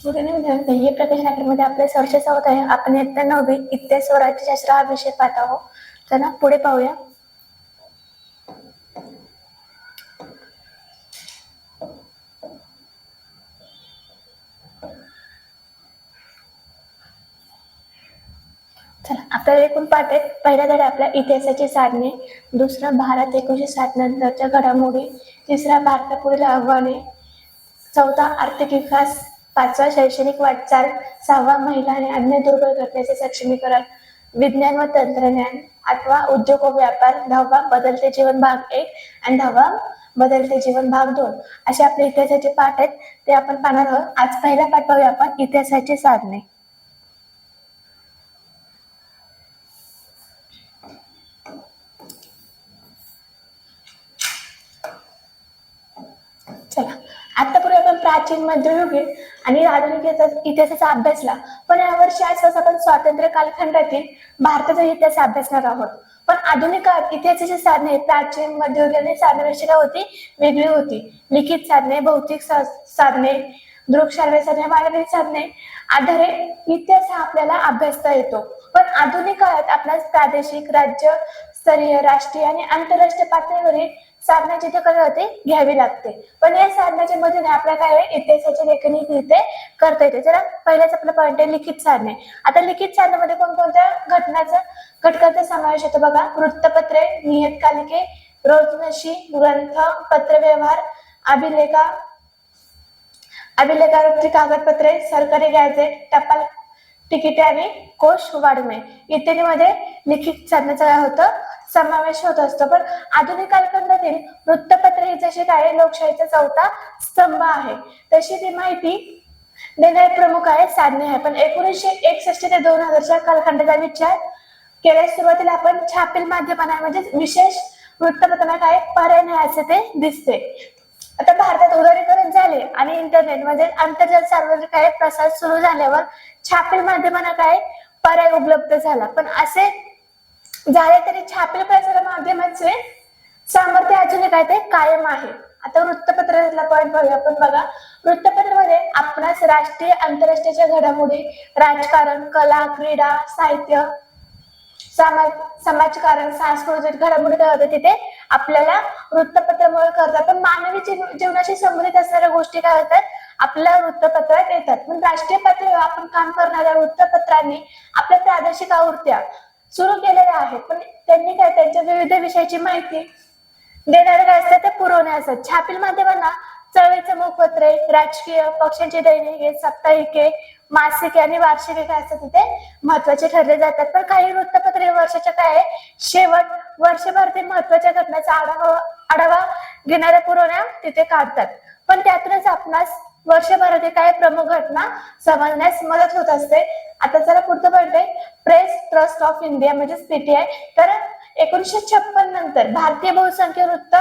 पुढे हे प्रकाशन अकॅडमीमध्ये आपले सरचे होत आहे. आपण इयत्ता 9वी इतिहास व राज्यशास्त्र हा विषय पाहत आहोत. चला पुढे पाहूया. चला आपल्याला एकूण पाठ आहेत. पहिला धडा आपल्या इतिहासाची साधने, दुसरा भारत 1960 नंतरच्या घडामोडी, तिसरा भारतापुढील आव्हाने, चौथा आर्थिक विकास, पाचवा शैक्षणिक वाटचाल, सहावा महिला आणि अन्य दुर्बल घटनेचे सक्षमीकरण, विज्ञान व तंत्रज्ञान, आठवा उद्योग व व्यापार, दहावा बदलते जीवन भाग 1 आणि 10वा बदलते जीवन भाग 2 असे आपले इतिहासाचे पाठ आहेत. ते आपण पाहणार आहोत. आज पहिला पाठ पाहूया आपण इतिहासाची साधने. चला आतापूर्वी आपण प्राचीन, मध्ययुगीन आणि आधुनिक इतिहासाचा अभ्यासला, पण यावर्षी आसपास आपण स्वातंत्र्य कालखंडातील भारताचा इतिहास अभ्यासणार आहोत. पण आधुनिक काळात इतिहासाची साधने प्राचीन, मध्ययुगीन आणि साधनांची काय होती, वेगळी होती. लिखित साधने, भौतिक साधने, दृकश्राव्य साधने, मानवी साधने आधारे इतिहास हा आपल्याला अभ्यासता येतो. पण आधुनिक काळात आपल्याला प्रादेशिक, राज्य स्तरीय, राष्ट्रीय आणि आंतरराष्ट्रीय पातळीवरील साधनाची दखल होते घ्यावी लागते. पण या साधनाच्या मधून आपल्याला काय इतिहासाची लेखणी इथे करता येते. जरा पहिल्याच आपला पॉईंट आहे लिखित साधने. आता लिखित साधनामध्ये कोणकोणत्या घटकांचा समावेश होतो बघा. वृत्तपत्रे, नियतकालिके, रोजनशी, ग्रंथ, पत्रव्यवहार, अभिलेखावरची कागदपत्रे, सरकारी गॅझेट, टपाल तिकिटे आणि कोश वाढवणे इत्यादीमध्ये लिखित साधनाचा काय होतं, समावेश होत असतो. पण आधुनिक कालखंडातील वृत्तपत्र ही जशी काय लोकशाहीचा चौथा स्तंभ आहे, तशी ती माहिती देणारे प्रमुख आहे साधने आहे. पण 1961 ते 2000च्या कालखंडाचा विचार केल्यास सुरुवातीला आपण छापील माध्यमांना म्हणजे विशेष वृत्तपत्रांना काय पर्याय नाही असे ते दिसते. आता भारतात उदारीकरण झाले आणि इंटरनेट म्हणजे आंतरजाल सार्वजनिक काय प्रसार सुरू झाल्यावर छापील माध्यमांना काय पर्याय उपलब्ध झाला. पण असे झाले तरी छापील प्रसार माध्यमाचे सामर्थ्य अजून काय ते कायम आहे. आता वृत्तपत्राला पॉईंट बघूया आपण बघा. वृत्तपत्रामध्ये आपणास राष्ट्रीय आंतरराष्ट्रीय घडामोडी, राजकारण, कला, क्रीडा, साहित्य, समाजकारण, सांस्कृतिक घडामोडी काय होते तिथे आपल्याला वृत्तपत्रामुळे करतात. पण मानवी जीवनाशी संबंधित असणाऱ्या गोष्टी काय होतात आपल्या वृत्तपत्रात येतात. पण राष्ट्रीय पातळीवर आपण काम करणाऱ्या वृत्तपत्रांनी आपल्या प्रादेशिक आवृत्त्या सुरू केलेल्या आहेत. पण त्यांनी काय त्यांच्या विविध विषयाची माहिती देणारे काय असतात ते पुरवणे असतात. छापील माध्यमांना चळवळीचे मुखपत्रे, राजकीय पक्षांची दैनिके, साप्ताहिके, मासिके आणि वार्षिके काय असतात तिथे महत्वाचे ठरले जातात. पण काही वृत्तपत्रे वर्षाच्या काय शेवट वर्षभर महत्वाच्या घटनांचा आढावा घेणाऱ्या पुरवण्या तिथे काढतात. पण त्यातूनच आपणास वर्षभरातील काय प्रमुख घटना समजण्यास मदत होत असते. आता जरा पुढचं पॉईंट आहे प्रेस ट्रस्ट ऑफ इंडिया म्हणजेच पीटीआय. तर 1956 नंतर भारतीय बहुसंख्य वृत्त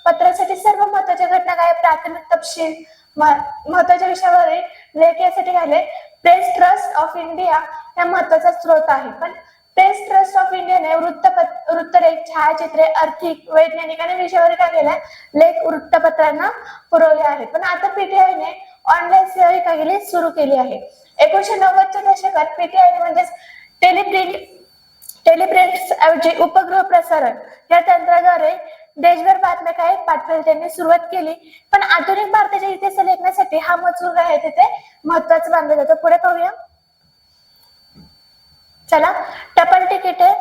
पत्रासाठी सर्व महत्वाच्या घटना काय प्राथमिक तपशील महत्वाच्या विषयावर लेख यासाठी आले. प्रेस ट्रस्ट ऑफ इंडिया हा महत्वाचा स्रोत आहे. पण प्रेस ट्रस्ट ऑफ इंडियाने वृत्तलेख, छायाचित्रे, आर्थिक, वैज्ञानिक आणि विषयावर काय केल्या लेख वृत्तपत्रांना पुरवले आहेत. पण आता पीटीआयने ऑनलाईन सेवा काय केली सुरू केली आहे. 1990च्या दशकात पीटीआयने म्हणजेच टेलिप्रिंट ऐवजी उपग्रह प्रसारण या तंत्राद्वारे देशभर बातम्या काय पाठवायला त्यांनी सुरुवात केली. पण आधुनिक भारताच्या इतिहास लेखनासाठी हा मजकूर आहे तिथे महत्वाचा मानला जातो. पुढे पाहूया. चला टपाल तिकिटे.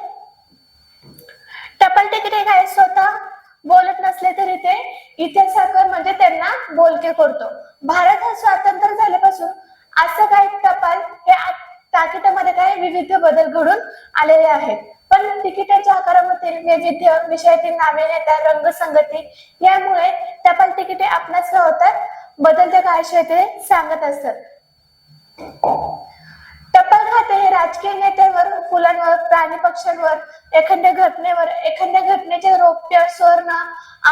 टपाल तिकिटे काय स्वतः बोलत नसले तरी ते इतिहासाकार म्हणजे त्यांना बोलके करतो. भारत हा स्वातंत्र्य झाल्यापासून असं काय टपाल हे ताकिटामध्ये काय विविध बदल घडून आलेले आहेत. पण तिकिटाच्या आकारामधील वैविध्य, विषयातील नावे, नेता, रंगसंगती यामुळे टपाल तिकिटे आपणास होतात बदलत्या काळाशिवाय ते सांगत असतात. टपाल खाते हे राजकीय नेत्यांवर, फुलांवर, प्राणी पक्ष्यांवर, एखाद्या घटनेचे रौप्य, स्वर्ण,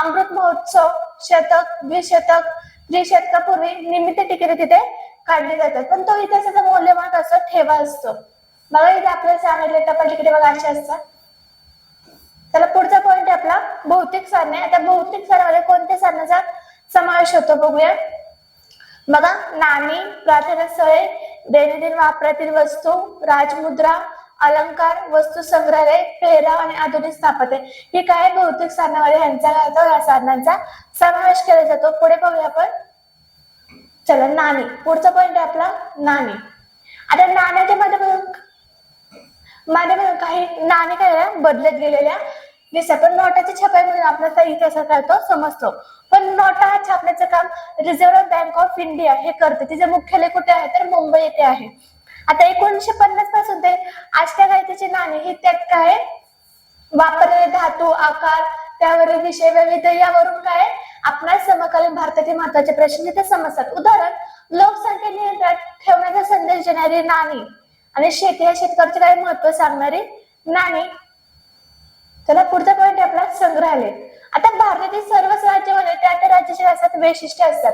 अमृत महोत्सव, शतक, द्विशतक, त्रिशतकापूर्वी निमित्त तिकिटे तिथे काढली जातात. पण तो इतिहासाचा मौल्यवान असं ठेवा असतो. बघा इथे आपल्याला सांगितले टपाल तिकिटे बघा असे असतात. त्याला पुढचा पॉईंट आहे आपला भौतिक साधने. आता भौतिक साधनामध्ये कोणत्या साधनाचा समावेश होतो बघूया. बघा, नाणी, प्रार्थना स्थळे, दैनंदिन वापरातील वस्तू, राजमुद्रा, अलंकार, वस्तू संग्रहालय, पेहराव आणि आधुनिक स्थापत्य ही काय भौतिक साधनामध्ये ह्यांचा काय होतो, या साधनांचा समावेश केला जातो. पुढे पाहूया आपण. चला, नाणी. पुढचा पॉइंट आहे आपला नाणी. आता नाण्याच्या माध्यमातून काही नाणी काय बदलत गेलेल्या दिसतात, पण नोटाच्या छपाईमधून आपल्याला इतिहास काय होतो समजतो. पण नोटा छापण्याचं काम रिझर्व्ह बँक ऑफ इंडिया हे करते. तिचे मुख्यालय कुठे आहे तर मुंबई येथे आहे. आता 1950 पासून ते आजच्या काय त्याची नाणी ही त्यात काय वापरलेले धातू, आकार, त्यावरील विषय विविध यावरून काय आपल्या समकालीन भारतातील महत्वाचे प्रश्न तिथे समजतात. उदाहरण, लोकसंख्या नियंत्रणात ठेवण्याचा संदेश देणारी नाणी आणि शेती या शेतकऱ्याचे काय महत्व सांगणारी नाणी. चला, पुढचा पॉईंट आपला संग्रहालय. आता भारतातील सर्वच राज्यामध्ये त्या त्या राज्याच्या असतात वैशिष्ट्य असतात,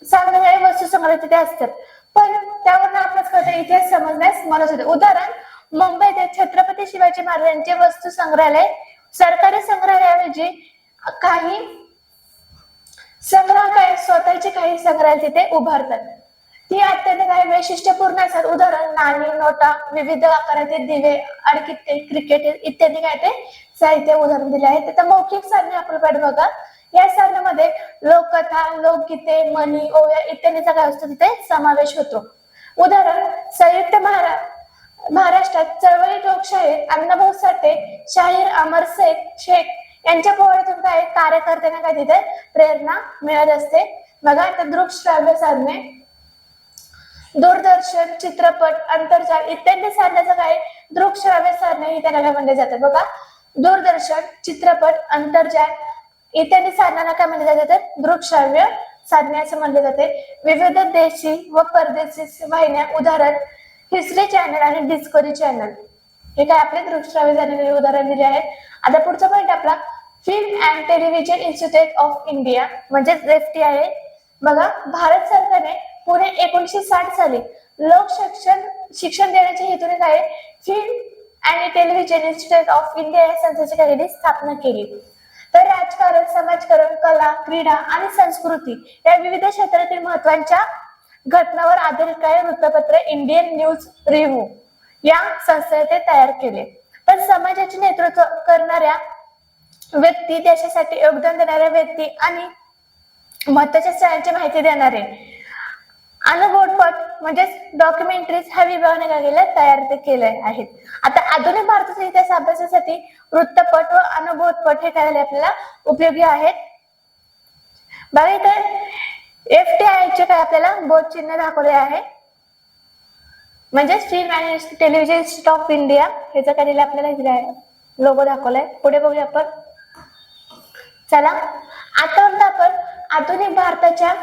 सांगणारे वस्तू संग्रहालय तिथे असतात. पण त्यावरून आपल्याच कळतं इतिहास समजण्यास मदत होते. उदाहरण, मुंबईत छत्रपती शिवाजी महाराजांचे वस्तू संग्रहालय सरकारी संग्रहालयाऐवजी काही संग्रह काय स्वतःचे काही संग्रहालय तिथे उभारतात. ती अत्यंत काही वैशिष्ट्यपूर्ण असतात. उदाहरण, नाणी, नोटा, विविध आकाराचे दिवे, अडकित्ते, क्रिकेट इत्यादी काय ते साहित्य उदाहरण दिले आहे. त्याचा मौखिक साधने आपण बघा. या साधनामध्ये लोककथा, लोकगीते, म्हणी, ओव्या इत्यादीचा काय असतो तिथे समावेश होतो. उदाहरण, संयुक्त महाराष्ट्रात चळवळी लोकशाहीर अण्णाभाऊ साठे, शाहीर अमर शेख यांच्या पोवाड्यातून काय कार्यकर्त्यांना काय तिथे प्रेरणा मिळत असते. बघा, आता दृकश्राव्य साधने, दूरदर्शन, चित्रपट, आंतरजाल इत्यादी साधनाचं काय दृकश्राव्य साधने ही त्याला काय म्हणले जातात. बघा, दूरदर्शन, चित्रपट, आंतरजाल इत्यादी साधनांना काय म्हणले जाते तर दृकश्राव्य साधने असं म्हणले जाते. विविध देशी व परदेशी वाहिन्या, उदाहरण हिस्ट्री चॅनल आणि डिस्कवरी चॅनल हे काय आपले दृकश्राव्य साधने उदाहरण दिले आहेत. आता पुढचा पॉईंट आपला film and television institute of India म्हणजेच FTIA. बघा, भारत सरकारने पुणे 1960 साली लोक शिक्षण देण्याच्या हेतूने काय फिल्म आणि टेलिव्हिजन इन्स्टिट्यूट ऑफ इंडिया या संस्थेची काय स्थापना केली. तर राजकारण, समाजकारण, कला, क्रीडा आणि संस्कृती या विविध क्षेत्रातील महत्वाच्या घटनावर आधारित काय वृत्तपत्र इंडियन न्यूज रिव्ह्यू या संस्थेने ते तयार केले. पण समाजाचे नेतृत्व करणाऱ्या व्यक्ती, देशासाठी योगदान देणाऱ्या व्यक्ती आणि महत्वाच्या स्थळांची माहिती देणारे अनुभवपट म्हणजे डॉक्युमेंटरीज ह्या विभागाने काय केलं तयार ते केले आहेत. आता आधुनिक भारताचा इतिहास अभ्यासासाठी वृत्तपट व अनुभवपट हे काय आपल्याला उपयोगी आहेत. बघा, इथे FTIA काय आपल्याला बोध चिन्ह दाखवले आहे, म्हणजे film and television institute of India ह्याचं काय दिलं आपल्याला दिलं आहे, लोगो दाखवलाय. पुढे बघूया आपण. चला, आता आपण आधुनिक भारताच्या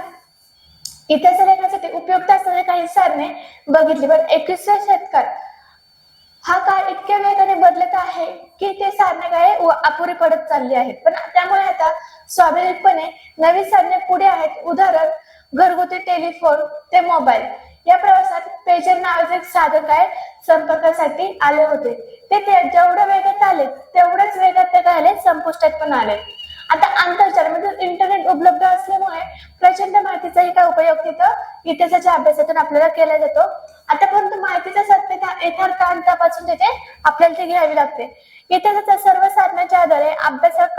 इतिहास लेखनासाठी उपयुक्त असणारे काही साधने बघितली. पण 21व्या शतकात हा काळ इतक्या वेगाने बदलत आहे की ते साधने काय अपुरी पडत चालली आहेत. पण त्यामुळे आता स्वाभाविकपणे नवी साधने पुढे आहेत. उदाहरण, घरगुती टेलिफोन ते मोबाईल. या प्रवासात पेजर नावाचे एक साधन काय संपर्कासाठी आले होते. ते जेवढ्या वेगात आले तेवढ्याच वेगात ते काय आले संपुष्टात पण आले. आता आंतरजाल म्हणजे इंटरनेट उपलब्ध असल्यामुळे प्रचंड माहितीचाही काय उपयोग तिथं इतिहासाच्या अभ्यासातून आपल्याला केला जातो. आता परंतु माहितीचा सत्यता यथार्थ अंतापासून तिथे आपल्याला ते घ्यावी लागते. इतिहासाच्या सर्व साधनाच्या आधारे अभ्यास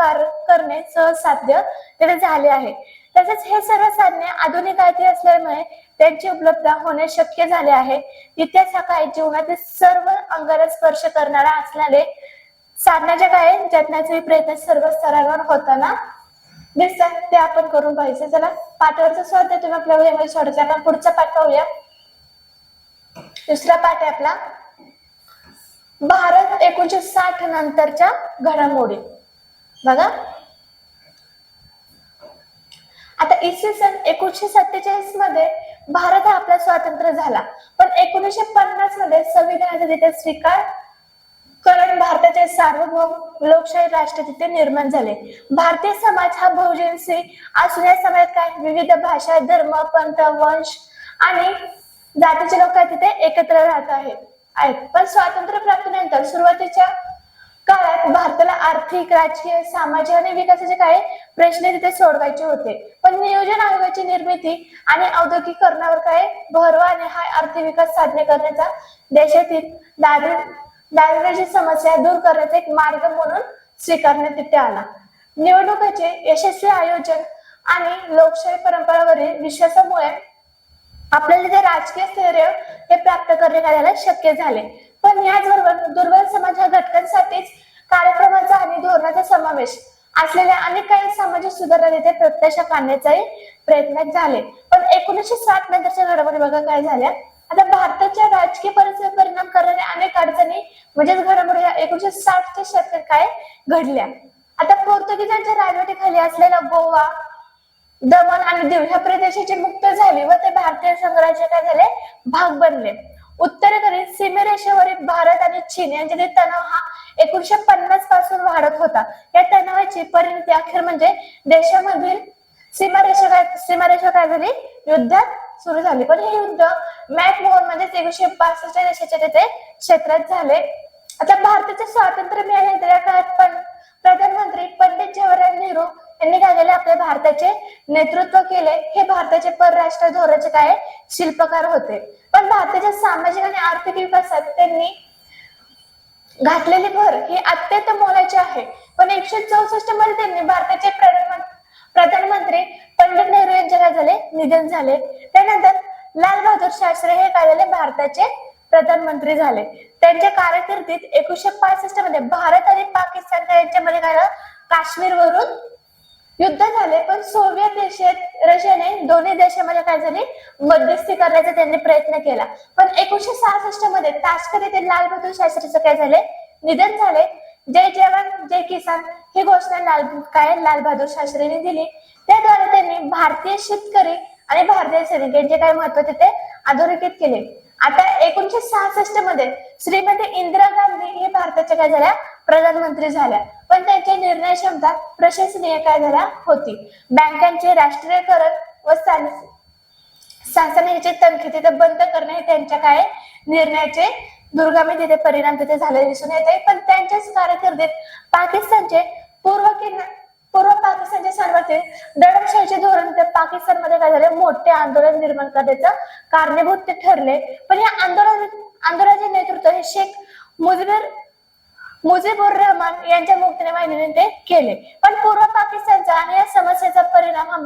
करणे सहज साध्य तिथे झाले आहे. तसेच हे सर्व साधने आधुनिक काळातील असल्यामुळे त्यांची उपलब्धता होणे शक्य झाले आहे. इतिहास हा काय जीवनातील सर्व अंगाला स्पर्श करणारा असल्याने साधनाच्या काय जतनाचे प्रयत्न सर्व स्तरांवर होताना दिसतात, ते आपण करून पाहिजे. चला, पाठावरचा स्वाध्याय तुम्ही आपल्या वेळेमध्ये सोडायचा. आपण पुढचा पाठ पाहूया. दुसरा पाठ आहे आपला भारत 1960 नंतरच्या घडामोडी. बघा, आता इसवी सन 1947 मध्ये भारत हा आपला स्वातंत्र्य झाला. पण 1950 मध्ये संविधानाचा तिथे स्वीकार करून भारताचे सार्वभौम लोकशाही राष्ट्र तिथे निर्माण झाले. भारतीय समाज हा बहुजनसी असून या समाजात काय विविध भाषा, धर्म, पंथ, वंश आणि जातीचे लोक तिथे एकत्र राहत आहेत. पण स्वातंत्र्य प्राप्तीनंतर सुरुवातीच्या काळात भारताला आर्थिक, राजकीय, सामाजिक आणि विकासाचे काही प्रश्न तिथे सोडवायचे होते. पण नियोजन आयोगाची निर्मिती आणि औद्योगिकीकरणावर काय भरवाने हा आर्थिक विकास साधने करण्याचा देशातील दारिद्र्याची समस्या दूर करण्याचा एक मार्ग म्हणून स्वीकारण्यात तिथे आला. निवडणुकीचे यशस्वी आयोजन आणि लोकशाही परंपरावरील विश्वासामुळे आपल्याला ते राजकीय स्थैर्य हे प्राप्त करणे करायला शक्य झाले. पण याचबरोबर दुर्बल समाज ह्या घटकांसाठीच कार्यक्रमाचा आणि धोरणाचा समावेश असलेल्या अनेक काही सामाजिक सुधारणा तिथे प्रत्यक्षात आणण्याचाही प्रयत्न झाले. पण 1960 नंतरच्या घडामोडी बघा काय झाल्या. आता भारताच्या राजकीय परिस्थितीवर परिणाम करणाऱ्या अनेक अडचणी म्हणजेच घडामोडी 1960च्या शतकात काय घडल्या. आता पोर्तुगीजांच्या राजवटीखाली असलेला गोवा, दमण आणि दीव ह्या प्रदेशाची मुक्त झाली व ते भारतीय संघराज्य काय झाले भाग बनले. उत्तरेकडील सीमेरेषेवरील भारत आणि चीन यांच्यातील तणाव हा 1950 पासून वाढत होता. या तणावाची परिणती अखेर म्हणजे देशामधील सीमारेषा काय झाली युद्धात सुरू झाली. पण हे युद्ध मॅकमोहन म्हणजे 1962 देशाच्या तिथे क्षेत्रात झाले. आता भारताचे स्वातंत्र्य मिळाल्यानंतर या काळात पण प्रधानमंत्री पंडित जवाहरलाल नेहरू यांनी काय केले आपल्या भारताचे नेतृत्व केले. हे भारताचे परराष्ट्र धोरणाचे काय शिल्पकार होते. पण भारताच्या सामाजिक आणि आर्थिक विकासात त्यांनी घातलेली भर ही अत्यंत मोलाची आहे. पण 1964 मध्ये त्यांनी भारताचे प्रधानमंत्री पंडित नेहरू यांचे काय झाले निधन झाले. त्यानंतर लाल बहादूर शास्त्री हे काय झाले भारताचे प्रधानमंत्री झाले. त्यांच्या कारकिर्दीत 1965 मध्ये भारत आणि पाकिस्तान यांच्यामध्ये काय काश्मीर वरून युद्ध झाले. पण सोव्हिएत रशियाने दोन्ही देशामध्ये काय झाले मध्यस्थी करण्याचा त्यांनी प्रयत्न केला. पण 1966 मध्ये ताश्कंद येथे लाल बहादूर शास्त्रीचं काय झाले निधन झाले. जय जवान जय किसान ही घोषणा लाल बहादूर शास्त्रीने दिली. त्याद्वारे त्यांनी भारतीय शेतकरी आणि भारतीय सैनिक यांचे काय महत्व तिथे अधोरेखित केले. आता 1966 मध्ये श्रीमती इंदिरा गांधी हे भारताच्या काय झाल्या प्रधानमंत्री झाल्या. पण त्यांची निर्णय क्षमता प्रशंसनीय काय झाल्या होती. बँकांचे राष्ट्रीयकरण व शासनाचे तनखे तिथे बंद करणे हे त्यांच्या काय निर्णयाचे दुर्गामी तिथे परिणाम तिथे झाले दिसून येत आहे. पण त्यांच्याच कारकिर्दीत पाकिस्तानचे पूर्व पाकिस्तानच्या सर्वातील दडपशाहीचे धोरण ते पाकिस्तानमध्ये काय झाले मोठे आंदोलन निर्माण करण्याचं कारणीभूत ते ठरले. पण या आंदोलनाचे नेतृत्व हे शेख मुजीबुर रहमान यांच्या मुक्तीने वाहिनीने ते केले. पण पूर्व पाकिस्तानचा आणि या समस्येचा परिणाम हा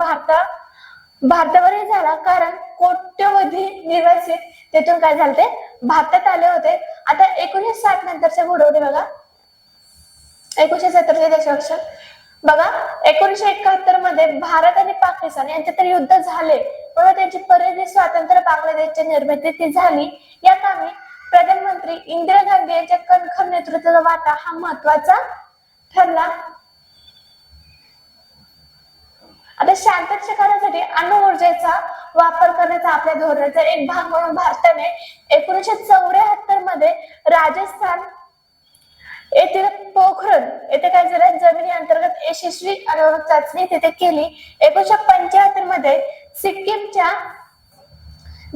भारतावरही झाला. कारण कोट्यवधी निवासी तिथून काय झाले ते भारतात आले होते. आता 1960 नंतरच्या घडामोडी बघा. 1970च्या दशकात बघा 1971 मध्ये भारत आणि पाकिस्तान यांच्यात युद्ध झाले. पण त्यांची परिधी स्वातंत्र्य बांगलादेशच्या निर्मिती ती झाली. या कामी प्रधानमंत्री इंदिरा गांधी यांच्या कणखर नेतृत्वाचा वाटा हा महत्वाचा ठरला. आता शांततेच्या कार्यासाठी अणु ऊर्जेचा वापर करण्याचा आपल्या धोरणाचा एक भाग म्हणून भारताने 1974 मध्ये राजस्थान येथील पोखरण येथे काय झालं जमिनी अंतर्गत यशस्वी अणुऊर्जा चाचणी तिथे केली. 1975 मध्ये सिक्कीमच्या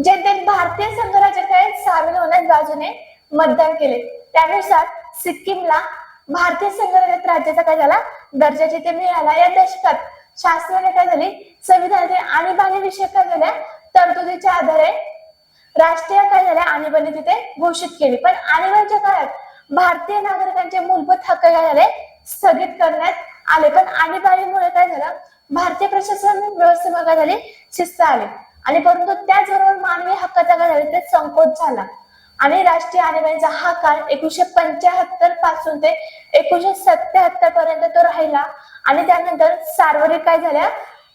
जनतेत भारतीय संघराज्यात काय सामील होण्यास बाजूने मतदान केले. त्यानुसार सिक्कीमला भारतीय संघराज्यात राज्याचा काय झाला दर्जा तिथे मिळाला. या दशकात शासनाने काय झाली संविधानाचे आणीबाणी विषय काय झाल्या तरतुदीच्या आधारे राष्ट्रीय काय झाल्या आणीबाणी तिथे घोषित केली. पण आणीबाणीच्या काळात भारतीय नागरिकांचे मूलभूत हक्क काय झाले स्थगित करण्यात आले. पण आणीबाणीमुळे काय झालं भारतीय प्रशासन व्यवस्थेमध्ये काय झाली शिस्त आली. आणि परंतु त्याचबरोबर मानवी हक्काचा काय झाला ते संकोच झाला. आणि राष्ट्रीय आणीबाणीचा हा काळ 1975 पासून ते 1977 पर्यंत तो राहिला. आणि त्यानंतर सार्वत्रिक काय झाल्या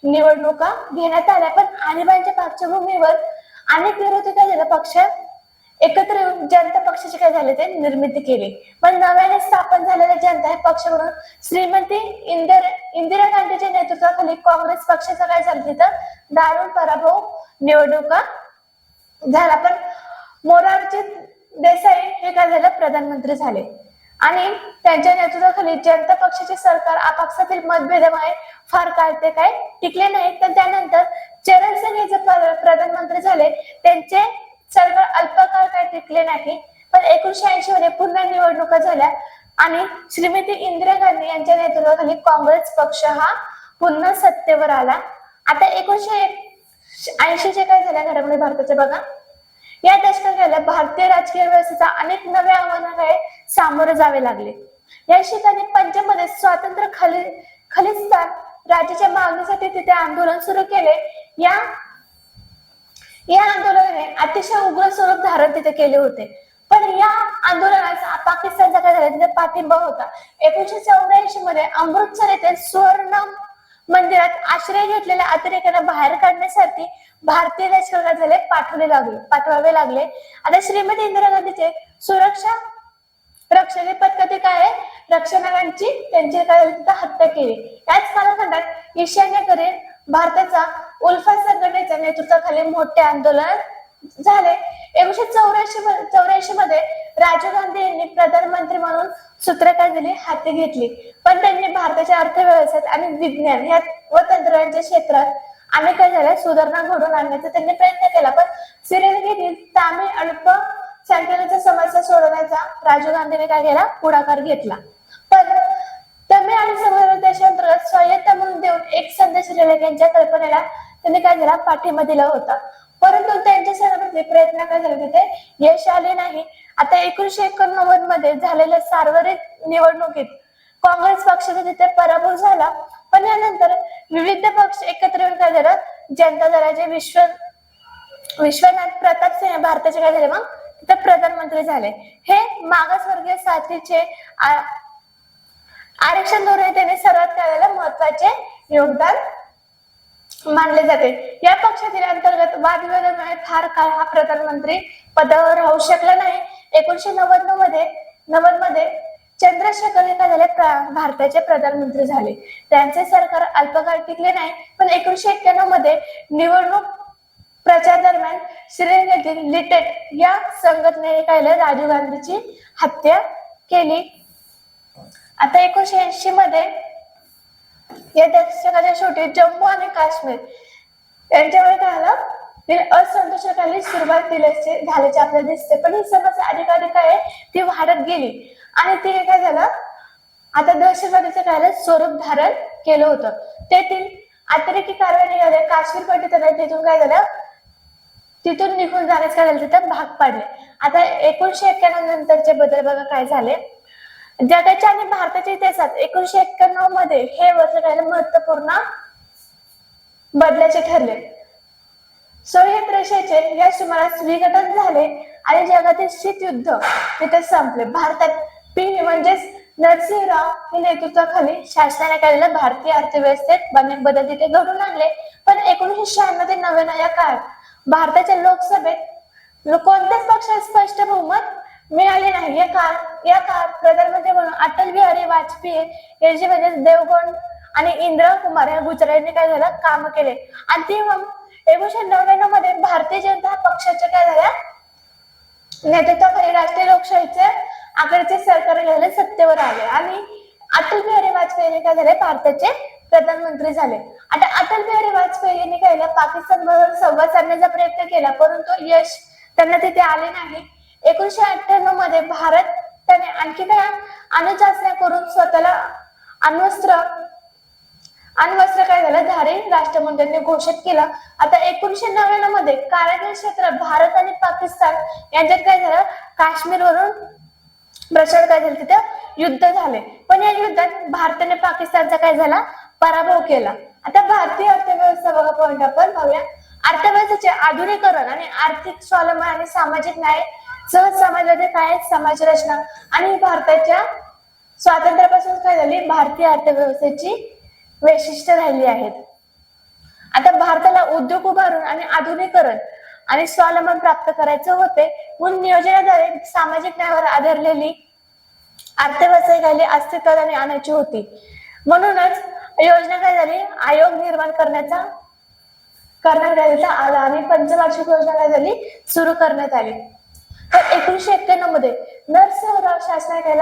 निवडणुका घेण्यात आल्या. पण आणीबाणीच्या पार्श्वभूमीवर अनेक विरोधी काय झाले पक्ष एकत्र येऊन जनता पक्षाची काय झाले ते निर्मिती केली. पण नव्याने स्थापन झालेल्या जनता हे पक्ष म्हणून श्रीमती इंदिरा गांधीच्या नेतृत्वाखाली काँग्रेस पक्षाचा काय झालं तिथं दारुण पराभव निवडणुका झाला. पण मोरारजी देसाई हे काय झालं प्रधानमंत्री झाले. आणि त्यांच्या नेतृत्वाखाली जनता पक्षाचे सरकार आपापसातील मतभेदामुळे फार काळ ते काय टिकले नाही. तर त्यानंतर चरण सिंग हे प्रधानमंत्री झाले. त्यांचे सरकार अल्पकाळ काय टिकले नाही. पण 1980 मध्ये पुन्हा निवडणुका झाल्या. आणि श्रीमती इंदिरा गांधी यांच्या नेतृत्वाखाली काँग्रेस पक्ष हा पुन्हा सत्तेवर आला. आता 1980चे काय झाल्या घडामोडी भारताच्या बघा. या दशकात भारतीय राजकीय व्यवस्थेचा अनेक नव्या आव्हानांना सामोरे जावे लागले. या ठिकाणी पंजाब मध्ये स्वातंत्र्य खलिस्तान राज्याच्या मागणीसाठी तिथे आंदोलन सुरू केले. या आंदोलनाने अतिशय उग्र स्वरूप धारण तिथे केले होते. पण या आंदोलनाचा पाकिस्तानचा काय झाला तिथे पाठिंबा होता. 1984 मध्ये अमृतसर येथे सुवर्ण मंदिरात आश्रय घेतलेल्या अतिरेक्यांना बाहेर काढण्यासाठी भारतीय लष्कराला पाठवावे लागले. आता श्रीमती इंदिरा गांधीचे सुरक्षा रक्षण पद्धती काय आहे, रक्षणाची त्यांची काय हत्या केली. याच कालखंडात ईशान्येकडील भारताचा उल्फा संघटनेच्या नेतृत्वाखाली मोठे आंदोलन झाले. 1984 मध्ये राजीव गांधी यांनी प्रधानमंत्री म्हणून सूत्रकारगिरी हाती घेतली. पण त्यांनी भारताच्या अर्थव्यवस्थेत आणि विज्ञान व तंत्रज्ञानाच्या क्षेत्रात अनेक काय झाल्या सुधारणा घडवून आणण्याचा त्यांनी प्रयत्न केला. पण श्रीलंकेतील तामिळ अल्पसंख्याकांच्या समस्या सोडवण्याचा राजीव गांधीने काय केला पुढाकार घेतला. पण तमिळ आणि समग्र देशांतर्गत स्वायत्ता म्हणून देऊन एक संदेश श्रीलंकेच्या कल्पनेला त्यांनी काय केला पाठिंबा दिला होता. परंतु त्यांच्या सर्व प्रयत्न काय झाले तिथे यश आले नाही. आता 1989 मध्ये झालेल्या सार्वत्रिक निवडणुकीत काँग्रेस पक्षाचा तिथे पराभव झाला. पण यानंतर विविध पक्ष एकत्र येऊन काय झालं जनता दलाचे विश्वनाथ प्रताप सिंह भारताचे काय झाले मग तिथे प्रधानमंत्री झाले. हे मागासवर्गीय साथीचे आरक्षण धोरण त्यांनी सर्वात करायला महत्वाचे योगदान मानले जाते. या पक्षातील अंतर्गत वादविवादामुळे फार काळ हा प्रधानमंत्री पदावर राहू शकला नाही. 1990 मध्ये चंद्रशेखर हे काय झाले भारताचे प्रधानमंत्री झाले. त्यांचे सरकार अल्पकाळ टिकले नाही. पण 1991 मध्ये निवडणूक प्रचार दरम्यान श्रीलंकेतील लिटेट या संघटनेने काय राजीव गांधीची हत्या केली. आता 1980 मध्ये या दशकाच्या शेवटी जम्मू आणि काश्मीर यांच्यावर काय झालं असंतोषाखाली सुरुवात झाल्याचे आपल्याला दिसते. पण ही समस्या अधिकाधिक काय ती वाढत गेली आणि ती काय झालं आता दहशतवादीचं काय स्वरूप धारण केलं होतं. तेथील अतिरेकी कारवाई निघाले. काश्मीर पंडितांना तिथून काय झालं तिथून निघून जाण्यास काय झालं तिथं भाग पाडले. आता 1991 नंतरचे बदल बघा काय झाले. जगाच्या आणि भारताच्या इतिहासात 1991 मध्ये हे वर्ष काय महत्वपूर्ण बदलाचे ठरले. सोव्हिएत रशियाचे या सुमारास विघटन झाले आणि जगातील शीतयुद्ध तिथे संपले. भारतात पी म्हणजेच नरसिंहराव हे नेतृत्वाखाली शासनाने केलेल्या भारतीय अर्थव्यवस्थेत बदल तिथे घडून आणले. पण 1996 ते 99 या काळात भारताच्या लोकसभेत कोणत्याच पक्षाला स्पष्ट बहुमत मिळाले नाही. या काळात प्रधानमंत्री म्हणून अटल बिहारी वाजपेयी यांची म्हणजे देवगण आणि इंदिरा कुमार या गुजरातीने काय झालं काम केले. अंतिम 1999 मध्ये भारतीय जनता पक्षाच्या काय झाल्या नेतृत्वाखाली राष्ट्रीय लोकशाहीचे आघाडीचे सरकार झाले सत्तेवर आले आणि अटल बिहारी वाजपेयी काय झाले भारताचे प्रधानमंत्री झाले. आता अटल बिहारी वाजपेयी यांनी काय पाकिस्तान बरोबर संवाद साधण्याचा प्रयत्न केला परंतु यश त्यांना तिथे आले नाही. 1998 मध्ये भारत त्याने आणखी काय अणुचाचण्या करून स्वतःला अण्वस्त्र काय झालं धारी राष्ट्र म्हणून त्यांनी घोषित केलं. आता 1999 मध्ये कारागीर क्षेत्रात भारत आणि पाकिस्तान यांच्यात काय झालं काश्मीरवरून प्रचंड काय झालं तिथे युद्ध झाले. पण या युद्धात भारताने पाकिस्तानचा काय झाला पराभव केला. आता भारतीय अर्थव्यवस्था बघा पॉईंट आपण पाहूया. अर्थव्यवस्थेचे आधुनिकीकरण आणि आर्थिक स्वावलंबन आणि सामाजिक न्याय सहज समाजामध्ये काय समाज रचना आणि भारताच्या स्वातंत्र्यापासून काय झाली भारतीय अर्थव्यवस्थेची वैशिष्ट्य राहिली आहेत. आता भारताला उद्योग उभारून आणि आधुनिकीकरण आणि स्वावलंबन प्राप्त करायचे होते म्हणून नियोजनाद्वारे सामाजिक न्यायावर आधारलेली अर्थव्यवस्था काय अस्तित्वात आणायची होती. म्हणूनच योजना काय झाली आयोग निर्माण करण्यात आला आणि पंचवार्षिक योजना काय झाली सुरू करण्यात आली. तर 1991 मध्ये नरसिंहराव शासनाने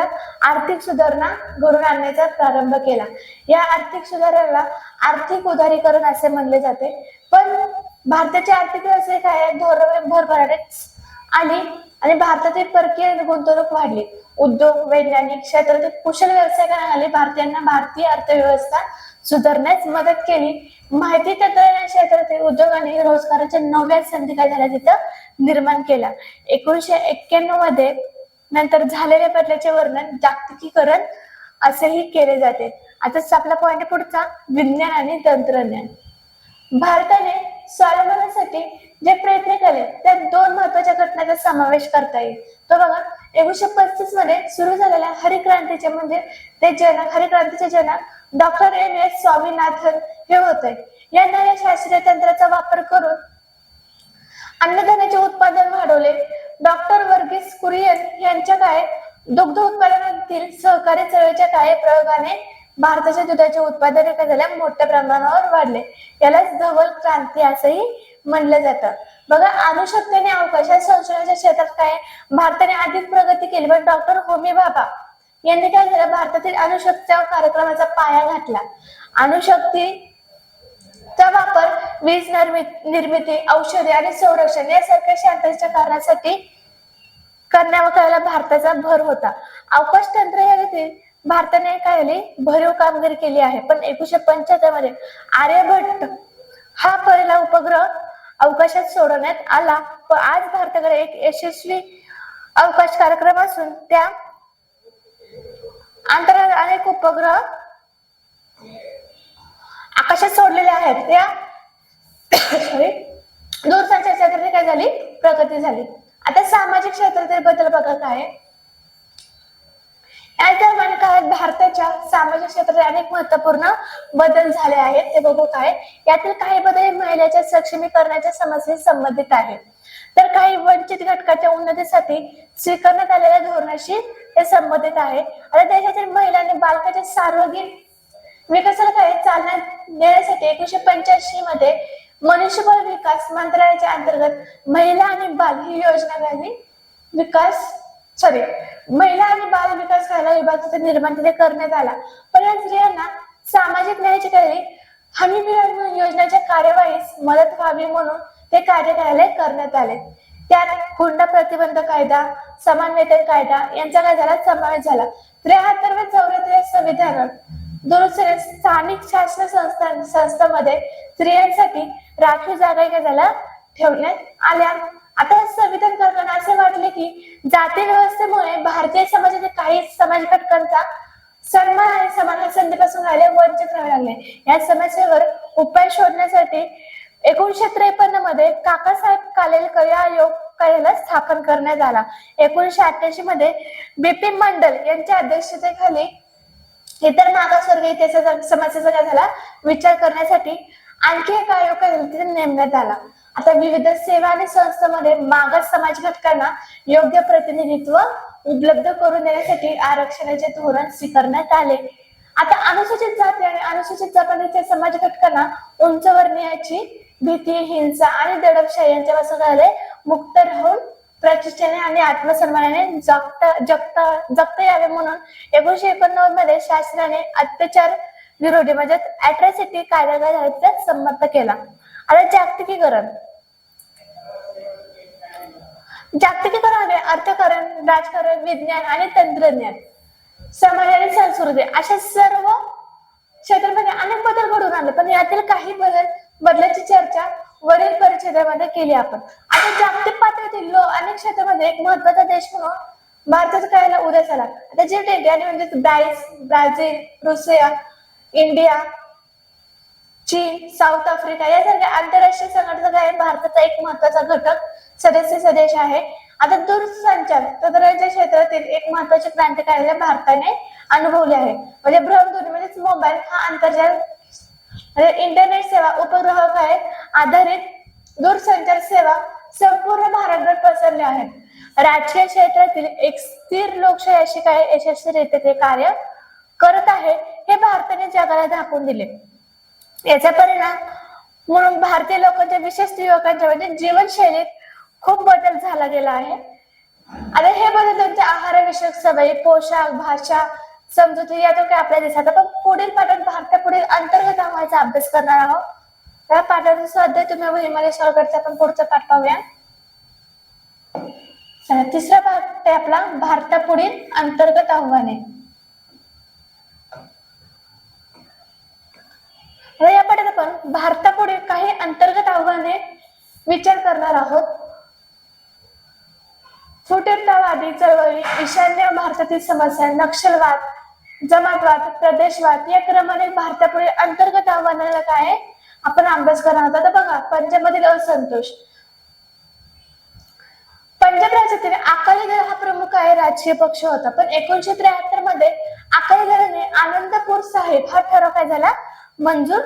आर्थिक सुधारणा घडवून आणण्याचा प्रारंभ केला. या आर्थिक सुधारणाला आर्थिक उदारीकरण असे म्हणले जाते. पण भारताची आर्थिक व्यवस्था काय भरभराटीत आली आणि भारतातील परकीय गुंतवणूक वाढली. उद्योग, वैज्ञानिक क्षेत्रातील कुशल व्यावसायिकांनी भारतीयांना भारतीय अर्थव्यवस्था सुधारण्यास मदत केली. माहिती तंत्रज्ञान क्षेत्रातील उद्योगांनी रोजगाराच्या नव्या संधी काय झाल्या तिथं निर्माण केल्या. 1991 मध्ये नंतर झालेल्या बदलाचे वर्णन जागतिकीकरण असेही केले जाते. आता आपला पॉइंट पुढचा, विज्ञान आणि तंत्रज्ञान. भारताने स्वावलंबनासाठी जे प्रयत्न केले त्यात 2 महत्वाच्या घटनांचा समावेश करता येईल. तो बघा, 1935 मध्ये सुरू झालेल्या हरिक्रांतीचे म्हणजे ते जनक, हरिक्रांतीचे जनक डॉक्टर M.S. स्वामीनाथन हे होते. या नव्या शास्त्रीय तंत्राचा वापर करून अन्नधान्याचे उत्पादन वाढवले. डॉक्टर वर्गीस कुरियन यांच्या काय दुग्ध उत्पादनातील सहकारी चळवळीच्या काही प्रयोगाने भारताच्या दुधाचे उत्पादन काय झाले मोठ्या प्रमाणावर वाढले. यालाच धवल क्रांती असंही म्हणलं जातं. बघा, अणुशक्ती आणि अवकाश या संशोधनाच्या क्षेत्रात काय भारताने अधिक प्रगती केली. पण डॉक्टर होमी भाभा यांनी काय केलं, भारतातील अणुशक्ती कार्यक्रमाचा पाया घातला. अणुशक्तीचा वापर वीज निर्मिती, औषधे आणि संरक्षण यासारख्या शांततेच्या कारणासाठी करण्यावर भारताचा भर होता. अवकाश तंत्रज्ञानातील भारताने काय भरीव कामगिरी केली आहे. पण 1975 मध्ये आर्यभट्ट हा पहिला उपग्रह अवकाशात सोडवण्यात आला. पण आज भारताकडे एक यशस्वी अवकाश कार्यक्रम असून त्या अंतराळात अनेक उपग्रह आकाशात सोडलेले आहेत. त्या दूरसंचार क्षेत्रात काय झाली, प्रगती झाली. आता सामाजिक क्षेत्रातील बदल बघा काय. या दरम्यान काळात भारताच्या सामाजिक क्षेत्रात अनेक महत्वपूर्ण बदल झाले आहेत. ते बघू काय. यातील काही बदल महिलांच्या सक्षमीकरणाच्या समस्येशी संबंधित आहेत, तर काही वंचित घटकाच्या उन्नतीसाठी स्वीकारण्यात आलेल्या धोरणाशी ते संबंधित आहे. आता देशातील महिला आणि बालकाच्या सार्वजनिक विकासाला काय चालना देण्यासाठी 1985 मध्ये मनुष्यबळ विकास मंत्रालयाच्या अंतर्गत महिला आणि बाल ही योजना महिला आणि बाल विकास विभागाचा निर्माण तिथे करण्यात आला. पण या स्त्रियांना सामाजिक न्यायाची काही हमी योजनेच्या कार्यवाहीस मदत व्हावी म्हणून ते कार्य करण्यात आले. त्यात हुंडा प्रतिबंध कायदा, समान वेतन कायदा यांचा काय झाला समावेश झाला. 73व्या 74व्या संविधानात दुरुस्तीने स्थानिक शासन संस्थांमध्ये स्त्रियांसाठी राखीव जागा काय झाला ठेवण्यात आल्या. आता संविधान करताना असे वाटले की जाती व्यवस्थेमुळे भारतीय समाजातील काही समाज घटकांचा सन्मान आणि समान संधीपासून वंचित राहावे लागले. या समस्येवर उपाय शोधण्यासाठी 1953 मध्ये काकासाहेब कालेलकर या आयोग कार्यालय स्थापन करण्यात आला. 1988 मध्ये BP मंडल यांच्या अध्यक्षतेखाली इतर मागासवर्गीय इतिहासाच्या समस्येचा काय झाला विचार करण्यासाठी आणखी एक आयोग नेमण्यात आला. आता विविध सेवा आणि संस्थांमध्ये मागास समाज घटकांना योग्य प्रतिनिधित्व उपलब्ध करून देण्यासाठी आरक्षणाचे धोरण स्वीकारण्यात आले. आता अनुसूचित जाती आणि अनुसूचित जमातीच्या समाज घटकांना उंचवर्णीयाची भीती, हिंसा आणि दडपशाही यांच्यापासून मुक्त राहून प्रतिष्ठेने आणि आत्मसन्मानाने जगता यावे म्हणून 1989 मध्ये शासनाने अत्याचार विरोधी म्हणजे अॅट्रॉसिटी कायदा संमत केला. आता जागतिकीकरण अर्थकारण, राजकारण, विज्ञान आणि तंत्रज्ञान, समाज आणि संस्कृती अशा सर्व क्षेत्रामध्ये अनेक बदल घडून आले. पण यातील काही बदलाची चर्चा वरील परिच्छेदामध्ये केली आपण. आता जागतिक पातळीतील अनेक क्षेत्रामध्ये एक महत्वाचा देश म्हणून भारताचा काय उदय झाला. आता G20 म्हणजे ब्राझील, रुसिया, इंडिया, चीन, साऊथ आफ्रिका यासारख्या आंतरराष्ट्रीय संघटना भारताचा एक महत्वाचा घटक सदस्य देश आहे. आता दूरसंचार तंत्रज्ञानाच्या क्षेत्रातील एक महत्वाची क्रांती भारताने अनुभवली आहे. म्हणजे भ्रमध्वनी म्हणजेच मोबाईल हा आंतरजाल इंटरनेट सेवा उपग्रह आधारित दूरसंचार सेवा संपूर्ण भारतभर पसरल्या आहेत. राजकीय क्षेत्रातील एक स्थिर लोकशाही अशी यशस्वीरित्या ते कार्य करत आहे हे भारताने जगाला दाखवून दिले. याचा परिणाम म्हणून भारतीय लोकांच्या विशेषतः युवकांच्या म्हणजे जीवनशैलीत खूप बदल झाला गेला आहे. आता हे बदल त्यांच्या आहारविषयक सवयी, पोशाख, भाषा, समजुती यातून काय आपल्या दिसतात. आपण पुढील पाठात भारतापुढील अंतर्गत आव्हानांचा अभ्यास करणार आहोत. त्या पाठाचा स्वाध्याय तुम्ही वहीमध्ये सॉल्व्ह करता. आपण पुढचा पाठ पाहूया. तिसरा भाग ते आपला भारतापुढील अंतर्गत आव्हाने. या पाठात आपण भारतापुढे काही अंतर्गत आव्हाने विचार करणार आहोत. फुटीरतावादी चळवळी, ईशान्य भारतातील समस्या, नक्षलवाद, जमातवाद, प्रदेशवाद या क्रमाने भारतापुढे अंतर्गत आव्हानाला काय आपण अभ्यास करणार आहोत. आता बघा, पंजाबमधील असंतोष. पंजाब राज्यातील अकाली दल हा प्रमुख राजकीय पक्ष होता, पण 1973 मध्ये अकाली दलाने आनंदपूर साहिब हा ठराव काय झाला, मंजूर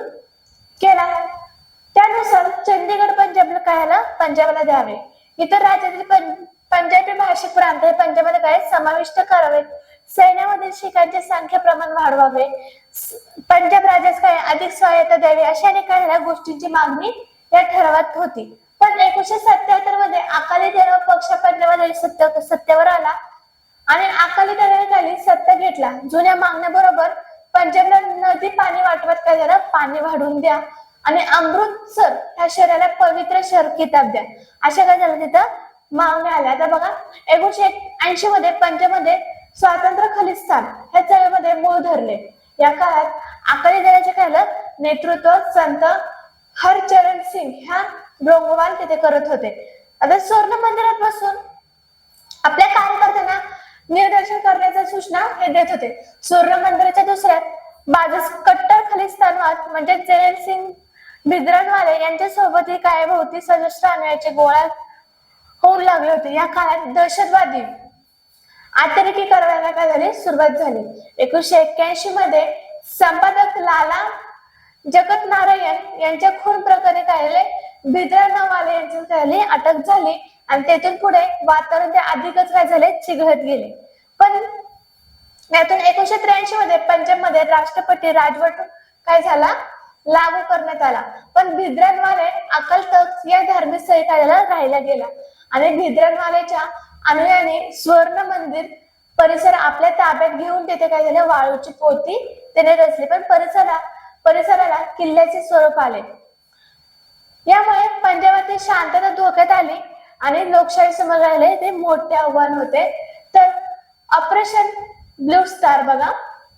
केला. त्यानुसार चंदीगड पंजाबला पंजाबला द्यावे. इतर राज्यातील पंजाबी भाषिक प्रांत हे पंजाबमध्ये काय समाविष्ट करावेत. सैन्यामधील शिखांचे संख्या प्रमाण वाढवावे. पंजाब राज्यास काय अधिक स्वायत्ता द्यावी, अशा अनेक गोष्टींची मागणी या ठरावात होती. पण 1977 मध्ये अकाली दल पक्ष पंजाबमध्ये सत्तेवर आला आणि अकाली दलाने सत्ता घेतला. जुन्या मागण्याबरोबर पंजाबला नदी पाणी वाटपात काय झालं, पाणी वाढवून द्या आणि अमृतसर ह्या शहराला पवित्र शहर किताब द्या, अशा काय झालं तिथं मागण्या आल्या. आता बघा, 1980 मध्ये पंजाबमध्ये स्वातंत्र्य खलिस्तान ह्या चळवळीमध्ये मूळ धरले. या काळात अकाली दलाचे नेतृत्व संत हरचरण सिंग ह्या लोंगोवाल तिथे करत होते. आता स्वर्ण मंदिरात बसून आपल्या कार्यकर्त्यांना निर्देशन करण्याच्या सूचना हे देत होते. स्वर्ण मंदिराच्या दुसऱ्या बाजूस कट्टर खलिस्तानवाद म्हणजे जैल सिंग भिद्रनवाले यांच्या सोबत काय भोवती सशस्त्र अनुयायांचे गोळा होऊ लागले होते. या काळात दहशतवादी अतिरेकी कारवायांना काय झाली, सुरुवात झाली. 1981 मध्ये संपादक लाला जगत नारायण यांच्या खून प्रकरणी काय भिद्रनवाले यांची अटक झाली आणि तेथून पुढे वातावरण ते अधिकच काय झाले, चिघळत गेले. पण यातून 1983 मध्ये पंजाब मध्ये राष्ट्रपती राजवट काय झाला, लागू करण्यात आला. पण भिद्रनवाले अकाल तख्त या धार्मिक स्थळी काय राहिला गेला आणि भिद्रनवालेच्या अनुयायांनी स्वर्ण मंदिर परिसर आपल्या ताब्यात घेऊन तिथे काय झालं, वाळूची पोती त्याने रचली. पण परिसराला किल्ल्याचे स्वरूप आले. यामुळे पंजाबातील शांतता धोक्यात आली आणि लोकशाही समोर राहिले ते मोठे आव्हान होते. तर ऑपरेशन ब्लू स्टार बघा,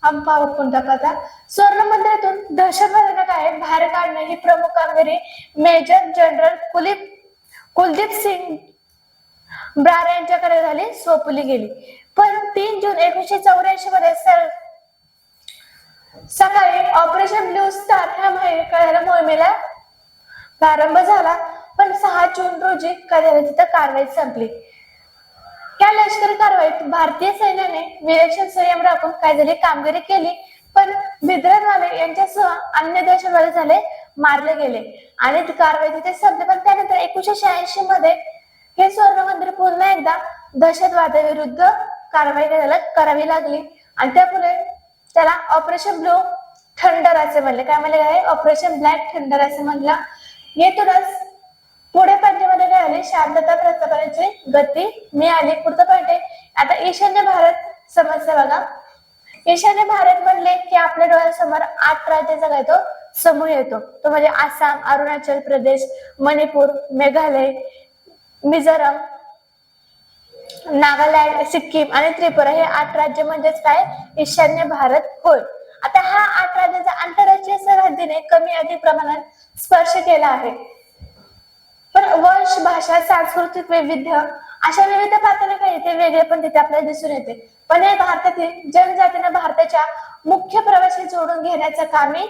हम पाहू कोणता पता. स्वर्ण मंदिरातून दहशतवाद्यांना काय बाहेर काढणे ही प्रमुख कामगिरी मेजर जनरल कुलदीप सिंग ब्रार यांच्याकडे झाली, सोपवली गेली. पण 3 जून 1984 मध्ये सकाळी ऑपरेशन ब्लू स्टार ह्या मोहिमेला प्रारंभ झाला. पण 6 जून रोजी तिथं कारवाई संपली. त्या लष्करी कारवाईत भारतीय सैन्याने विलक्षण संयम राखून काय झाली, कामगिरी केली. पण भिद्रनवाले यांच्यासह अन्य दहशतवादी झाले, मारले गेले आणि कारवाई तिथे संपली. पण त्यानंतर 1986 मध्ये हे स्वर्ण मंदिर पुन्हा एकदा दहशतवादाविरुद्ध कारवाई करावी लागली आणि त्यापुढे त्याला ऑपरेशन ब्लू थंडर असे म्हणले. काय म्हणले, काय ऑपरेशन ब्लॅक थंडर असे म्हणलं. येथूनच पुढे पंजाबमध्ये काय आले, शांतता प्रस्थापनाची गती मिळाली. पुढचं पॉइंट आहे आता ईशान्य भारत समस्या बघा. ईशान्य भारत म्हणले की आपल्या डोळ्यासमोर 8 राज्याचा काय तो समूह येतो. तो म्हणजे आसाम, अरुणाचल प्रदेश, मणिपूर, मेघालय, मिझोरम, नागालँड, सिक्कीम आणि त्रिपुरा हे 8 राज्य म्हणजेच काय ईशान्य भारत होय. आता हा 8 राज्यांचा आंतरराष्ट्रीय सरहद्दीने कमी अधिक प्रमाणात स्पर्श केला आहे. पण वंश, भाषा, सांस्कृतिक वैविध्य अशा विविध पातळीवर काय येते वेगळे पण तिथे आपल्याला दिसून येते. पण हे भारतातील जनजातीने भारताच्या मुख्य प्रवासी जोडून घेण्याचं कामी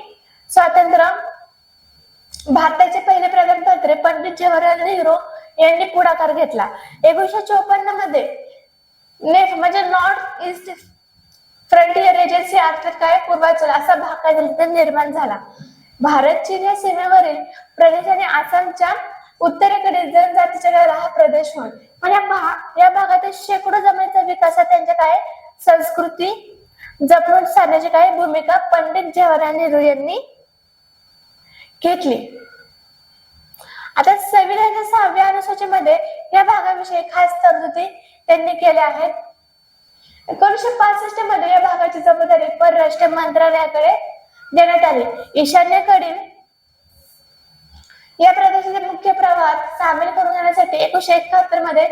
स्वातंत्र्य भारताचे पहिले प्रधानमंत्री पंडित जवाहरलाल नेहरू यांनी पुढाकार घेतला. 1954 मध्ये नेफ म्हणजे नॉर्थ ईस्ट फ्रंटियर एजन्सी अर्थात काय पूर्वांचल असा भाग काय निर्माण झाला. भारत चीन या सीमेवरील प्रदेश आणि आसामच्या उत्तरेकडे जनजातीचा हा प्रदेश होय. पण या भागातील शेकडो जमिनीचा विकासात त्यांच्या काय संस्कृती जपणूक साधण्याची काय भूमिका पंडित जवाहरलाल नेहरू यांनी घेतली. आता संविधानाच्या 6व्या अनुसूचीमध्ये या भागाविषयी खास तरतुदी त्यांनी केल्या आहेत. 1965 मध्ये या भागाची जबाबदारी परराष्ट्र मंत्रालयाकडे देण्यात आली. ईशान्येकडील या प्रदेशाचे मुख्य प्रवाहात सामील करून घेण्यासाठी 1971 मध्ये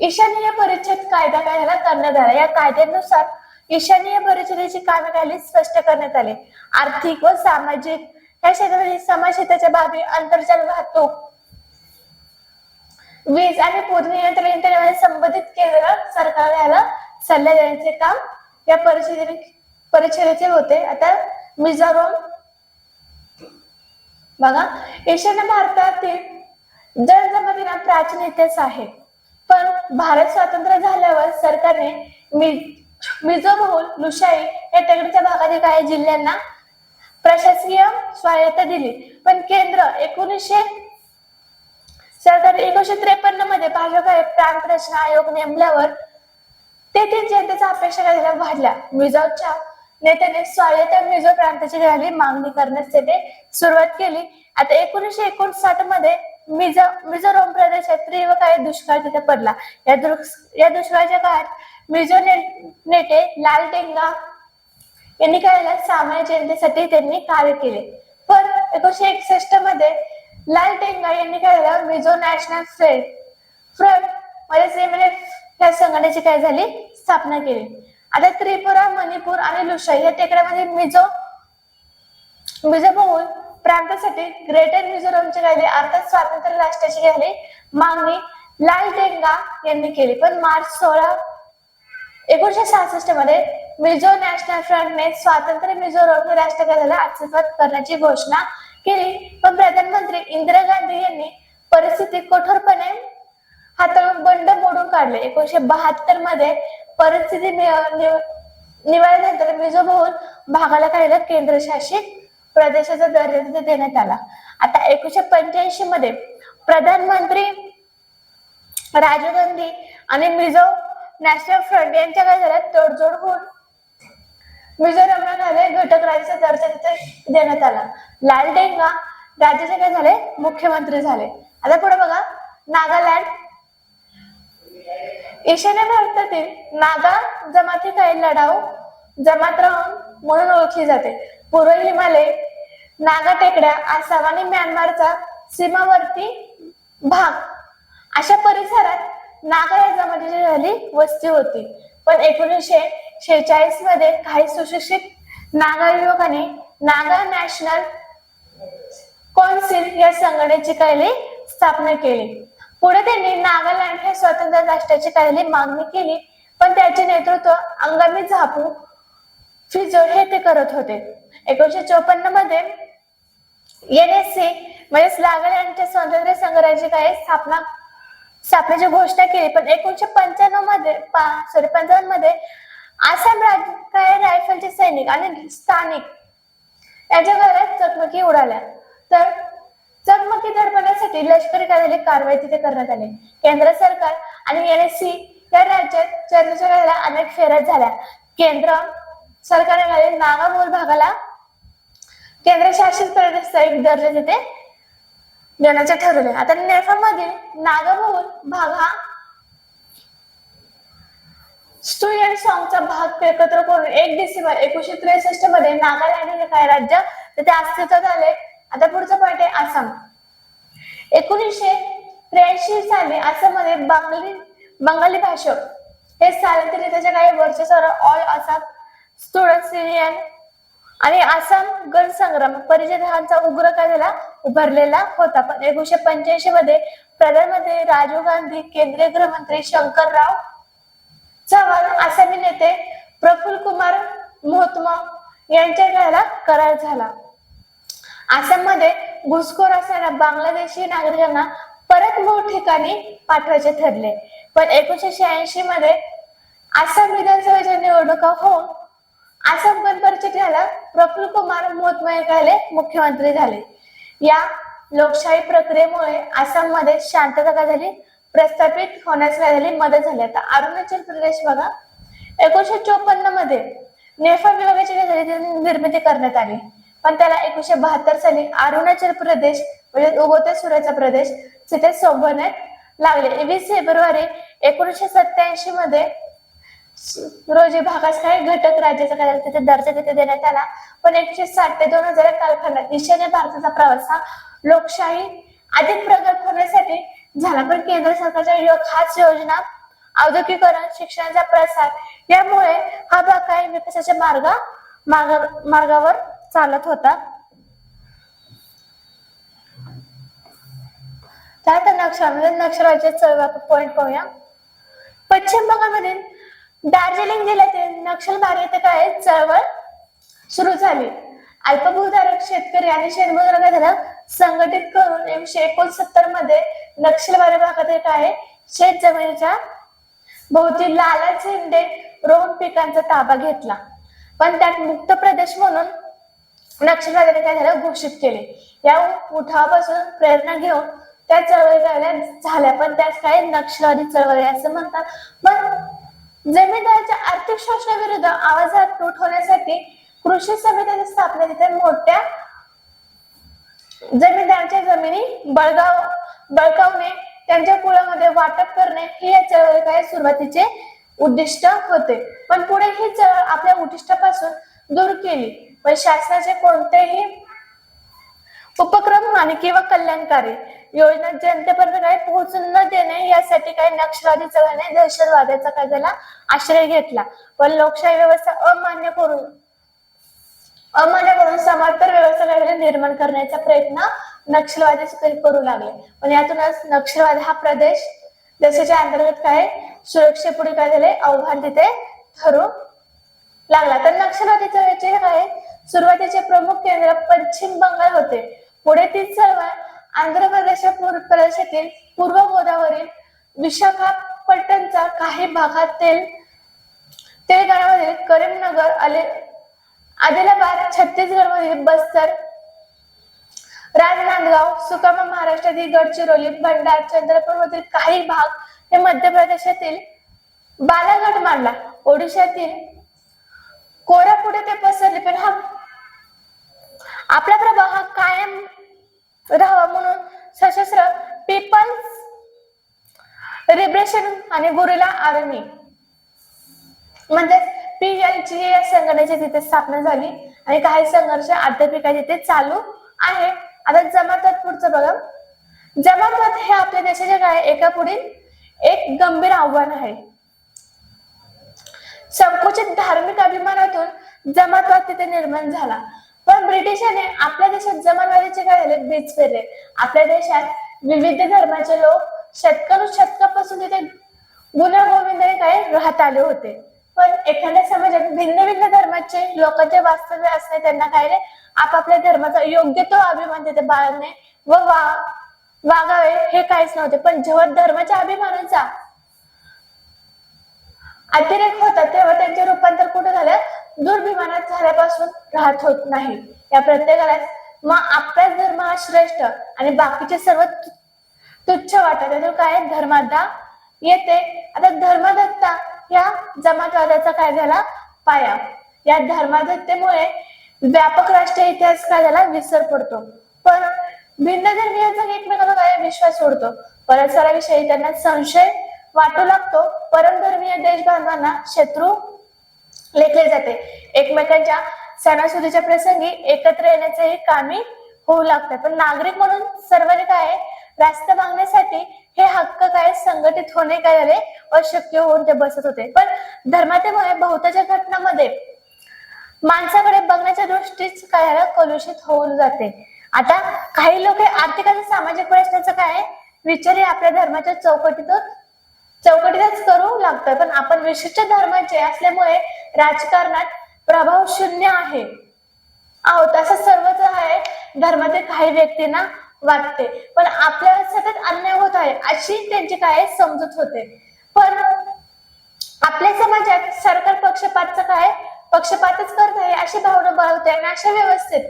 ईशान्य परिच्छेद कायदा काय झाला करण्यात आला. या कायद्यानुसार ईशान्य परिच्छेदाची कामे खाली स्पष्ट करण्यात आले. आर्थिक व सामाजिक या क्षेत्रातील समाजहिताच्या बाबी, आंतरजाल वाहतूक, वीज आणि पूर नियंत्रण यंत्रणेमध्ये संबंधित केंद्र सरकारला याला सल्ला देण्याचे काम या परिच्छेदाचे होते. आता मिझोरम बघा, ईशान्य भारतातील जनजमातींना प्राचीन इतिहास आहे, पण भारत स्वतंत्र झाल्यावर सरकारने मिझोबहुल लुशाई या टेकडीच्या भागातील काही जिल्ह्यांना प्रशासकीय स्वायत्तता दिली. पण केंद्र 1953 मध्ये भाजपा प्रांत रचना आयोग नेमल्यावर तेथील जनतेचा अपेक्षा करायला वाढल्या. मिझोच्या नेत्याने स्वायत्त मिझो प्रांताची झाली मागणी करण्यास तेथे सुरुवात केली. आता 1959 मध्ये मिझोरम प्रदेशात तीव्र काही दुष्काळ तिथे पडला. या दुष्काळाच्या काळात मिझो नेते लालटेंगा यांनी काय सामान्य जनतेसाठी त्यांनी कार्य केले. पण 1961 मध्ये लालटेंगा यांनी काय झालं, मिझो नॅशनल फ्रंट म्हणजे या संघटनेची काय झाली स्थापना केली. आता त्रिपुरा, मणिपूर आणि लुशाई या टेकड्यामध्ये मिझोबहुल प्रांतासाठी ग्रेटर मिझोरमची राहिली अर्थात स्वातंत्र्य राष्ट्राची राहिली मागणी लालटेंगा यांनी केली. पण मार्च 16, 1966 मध्ये मिझो नॅशनल फ्रंटने स्वातंत्र्य मिझोरम हे राष्ट्र करायला अस्तित्वात करण्याची घोषणा केली. पण प्रधानमंत्री इंदिरा गांधी यांनी परिस्थिती कठोरपणे हाताळून बंड मोडून काढले. 1972 मध्ये परिस्थिती निवडल्यानंतर मिझोबहुल भागाला काही केंद्रशासित प्रदेशाचा दर्जा देण्यात आला. आता 1985 मध्ये प्रधानमंत्री राजीव गांधी आणि मिझो नॅशनल फ्रंट यांच्या काय झाल्या तडजोड होऊन मिझोरमला काय घटक राज्याचा दर्जा देण्यात आला. लालटेंगा राज्याचे काय झाले मुख्यमंत्री झाले. आता पुढे बघा, नागालँड ईशान्य भारतातील नागा जमाती काही लढाऊ जमात राहून म्हणून ओळखली जाते. पूर्व हिमालय, नागा टेकड्या, आसाम आणि म्यानमारचा सीमावर्ती भाग अशा परिसरात नागा या जमातीची झाली वस्ती होती. पण 1946 मध्ये काही सुशिक्षित नागा युवकांनी नागा नॅशनल कौन्सिल या संघटनेची काही स्थापना केली. पुढे त्यांनी नागालँड हे स्वतंत्र राष्ट्राची काही मागणी केली, पण त्याचे नेतृत्व अंगामी झापू फिजो हे ते करत होते. 1954 मध्ये NSC म्हणजे नागालँडच्या स्वातंत्र्य संघाची काही स्थापनेची घोषणा केली. पण 1955 मध्ये आसाम काय रायफलचे सैनिक आणि स्थानिक याच्या घरात चकमकी उडाल्या. तर चकमकी दडपण्यासाठी लष्करी कारवाई तिथे करण्यात आली. केंद्र सरकार आणि NSC या राज्यात चर्चेच्या वेळेला अनेक फेऱ्या झाल्या. केंद्र सरकारने नागाबहुल भागाला केंद्रशासित प्रदेशाचा एक दर्जा तिथे देण्याचे ठरवले. आता नेपाळमधील नागाबहुल भाग हा स्टुअर्ट सॉंगचा भाग एकत्र करून 1 डिसेंबर 1963 मध्ये नागालँड हे काय राज्य तिथे अस्तित्वात आले. आता पुढचा पॉइंट आहे आसाम. 1983 साली आसाममध्ये बंगाली भाषा हे स्थानांतरिताच्या काही वर्षासह ऑल आसाम स्टुडंट्स युनियन आणि आसाम गण संग्राम परिषदांचा उग्र काय झाला उभारलेला होता. पण 1985 मध्ये प्रधानमंत्री राजीव गांधी, केंद्रीय गृहमंत्री शंकरराव चव्हाण, आसामी नेते प्रफुल्ल कुमार मोहतमा यांच्या करार झाला. आसाममध्ये घुसखोर असणाऱ्या बांगलादेशी नागरिकांना परत मूळ ठिकाणी पाठवायचे ठरले. पण 1986 मध्ये आसाम विधानसभेच्या निवडणुका होऊन आसाम गण परिषदेला प्रफुल्ल कुमार मोहतमा मुख्यमंत्री झाले. या लोकशाही प्रक्रियेमुळे आसाममध्ये शांतता काय झाली प्रस्थापित होण्यास काय झाली मदत झाली. आता अरुणाचल प्रदेश बघा, 1954 मध्ये नेपाळ विभागाची काय झाली निर्मिती करण्यात आली. पण त्याला 1972 साली अरुणाचल प्रदेश म्हणजे उगवत्या सूर्याचा प्रदेश तिथे संबोधण्यात लागले. 20 फेब्रुवारी 1987 मध्ये रोजी भागास काही घटक राज्याचा काय तिथे दर्जा तिथे देण्यात आला. पण 1960 ते 2000 कालखंडात ईशान्य भारताचा प्रवास हा लोकशाही अधिक प्रगत होण्यासाठी झाला. पण केंद्र सरकारच्या खास योजना औद्योगिकरण, शिक्षणाचा प्रसार यामुळे हा भाग काय विकासाच्या मार्गावर चालत होता. त्यानंतर नक्षलवादाचे चळवळ पॉइंट पाहूया. पश्चिम बंगालमधील दार्जिलिंग जिल्ह्यातील नक्षलवाद येथे काय चळवळ सुरू झाली. अल्पभूधारक शेतकरी आणि शेतमजुरांना संघटित करून 1969 मध्ये नक्षलवादी भागातील काय शेत जमिनीच्या भोवती लाला झेंडे रोवून पिकांचा ताबा घेतला. पण त्यात मुक्त प्रदेश म्हणून नक्षलवाद्यांनी काय झालं घोषित केले. या उठावापासून प्रेरणा घेऊन त्या चळवळी झाल्या, पण त्यास काय नक्षलवादी चळवळी असं म्हणतात. पण जमीनदाराच्या आर्थिक शोषणाविरुद्ध आवाजात तूट होण्यासाठी कृषी समित्याची स्थापना तिथे मोठ्या जमीनदारांच्या जमिनी बळकावणे, त्यांच्या कुळामध्ये वाटप करणे हे या चळवळी काय सुरुवातीचे उद्दिष्ट होते. पण पुढे ही चळवळ आपल्या उद्दिष्टापासून दूर केली. पण शासनाचे कोणतेही उपक्रम आणि किंवा कल्याणकारी योजना जनतेपर्यंत काय पोहोचून न देणे यासाठी काही नक्षलवादी चळवळीने दहशतवादाचा काय झाला आश्रय घेतला. पण लोकशाही व्यवस्था अमान्य करून समांतर व्यवस्था काय निर्माण करण्याचा प्रयत्न नक्षलवादी करू लागले. पण यातूनच नक्षलवाद हा प्रदेश देशाच्या अंतर्गत काय सुरक्षेपुढे काय झाले आव्हान तिथे ठरू लागला. तर नक्षलवादी चळवळीचे काय सुरुवातीचे प्रमुख केंद्र पश्चिम बंगाल होते. पुढे ती चळवळ आंध्र प्रदेशातील पूर्व गोदावरी, विशाखापट्टणमच्या काही भागात, तेलंगणामधील करीमनगर, आदिलाबाद, छत्तीसगडमधील बस्तर, राजनांदगाव, सुकमा, महाराष्ट्रातील गडचिरोली, भंडार, चंद्रपूरमधील काही भाग हे मध्य प्रदेशातील बालाघाट मानला. ओडिशातील कोरापुटे ते पसरले. पण हा आपला प्रभाव हा कायम राहावा म्हणून सशस्त्र पीपल्स लिबरेशन आणि गुरिल्ला आर्मी म्हणजे PLG या संघटनेची तिथे स्थापना झाली आणि काही संघर्ष अद्याप तिथे चालू आहे. आता जमातवाद पुढचं बघा. जमातवाद हे आपल्या देशाच्या काय एका पुढील एक गंभीर आव्हान आहे. संकुचित धार्मिक अभिमानातून जमातवाद तिथे निर्माण झाला. पण ब्रिटिशांनी आपल्या देशात जमातवादाचे काय झाले बीज पेरले. आपल्या देशात विविध धर्माचे लोक शतकापासून तिथे गुण्यागोविंदाने काय राहत आले होते. पण एखाद्या समाजात भिन्न भिन्न धर्माचे लोकांचे वास्तव्य असणे, त्यांना काय रे आपापल्या धर्माचा योग्य तो अभिमान तिथे बाळगणे व वागावे हे काहीच नव्हते. पण जेव्हा धर्माच्या अभिमानाचा अतिरेक होता तेव्हा त्यांचे रूपांतर कुठे झालं दुर्भिमानात झाल्यापासून राहत होत नाही. या प्रत्येकाला मग आपलाच धर्म हा श्रेष्ठ आणि बाकीचे सर्व तुच्छ वाटत. त्यातून काय धर्मादा येते. आता धर्मदत्ता या जमातवादाचा काय झाला पाया. या धर्मदत्तेमुळे व्यापक राष्ट्रीय इतिहास काय झाला विसर पडतो. पण भिन्न धर्मीयांचा एकमेकांना काय विश्वास सोडतो. परस्पराविषयी त्यांना संशय वाटू लागतो. परमधर्मीय देशबांधवांना शत्रू लेखले जाते. एकमेकांच्या सणासुदीच्या प्रसंगी एकत्र येण्याचेही कामी होऊ लागतात. पण नागरिक म्हणून सर्वांनी काय रास्त मागण्यासाठी हे हक्क काय संघटित होणे काय झाले अशक्य होऊन ते बसत होते. पण धर्मातेमुळे बहुतांच्या घटनांमध्ये माणसाकडे बघण्याच्या दृष्टीच काय कलुषित होऊन जाते. आता काही लोक आर्थिक आणि सामाजिक प्रश्नाचं काय विचार आपल्या धर्माच्या चौकटीतच करू लागतात. पण आपण विशिष्ट धर्माचे असल्यामुळे राजकारणात प्रभाव शून्य आहे आहोत असं सर्वच आहे धर्मातील काही व्यक्तींना वाटते. पण आपल्याला सतत अन्याय होत आहे अशी त्यांची काय समजूत होते. पण आपल्या समाजात सरकार पक्षपातच करत आहे अशी भावना बळवते. आणि अशा व्यवस्थेत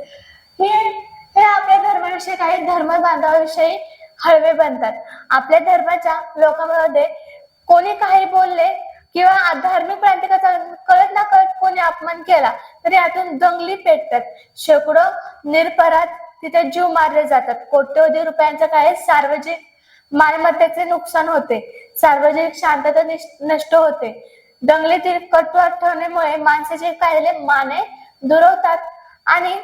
हे आपल्या धर्माविषयी काही धर्म बांधवाविषयी हळवे बनतात. आपल्या धर्माच्या लोकांमध्ये कोणी काही बोलले किंवा धार्मिक प्रांतिकाचा कळत ना कळत कोणी अपमान केला तरी यातून दंगली पेटतात. शेकडो निरपराध तिथे जीव मारले जातात. कोट्यवधी रुपयांचा काय सार्वजनिक मालमत्तेचे नुकसान होते. सार्वजनिक शांतता नष्ट होते. दंगलीतील कटू आठवणीमुळे माणसाचे काय माने दुरवतात आणि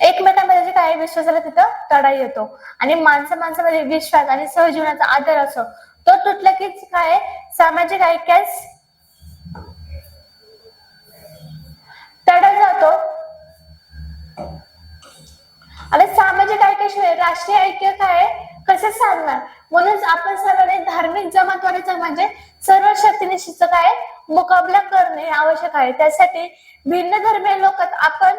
एकमेकांमध्ये काय विश्वासाला तिथं तडा येतो. आणि माणसामध्ये विश्वास आणि सहजीवनाचा आदर असो तो तुटला की काय सामाजिक ऐक्यास तडा जातो आणि सामाजिक ऐक्याशिवाय राष्ट्रीय ऐक्य काय कसं साधणार. म्हणून आपण सर्वांनी धार्मिक जमातवादाचा म्हणजे सर्व शक्तीनिशीचा काय मुकाबला करणे आवश्यक आहे. त्यासाठी भिन्न धर्मीय लोकात आपण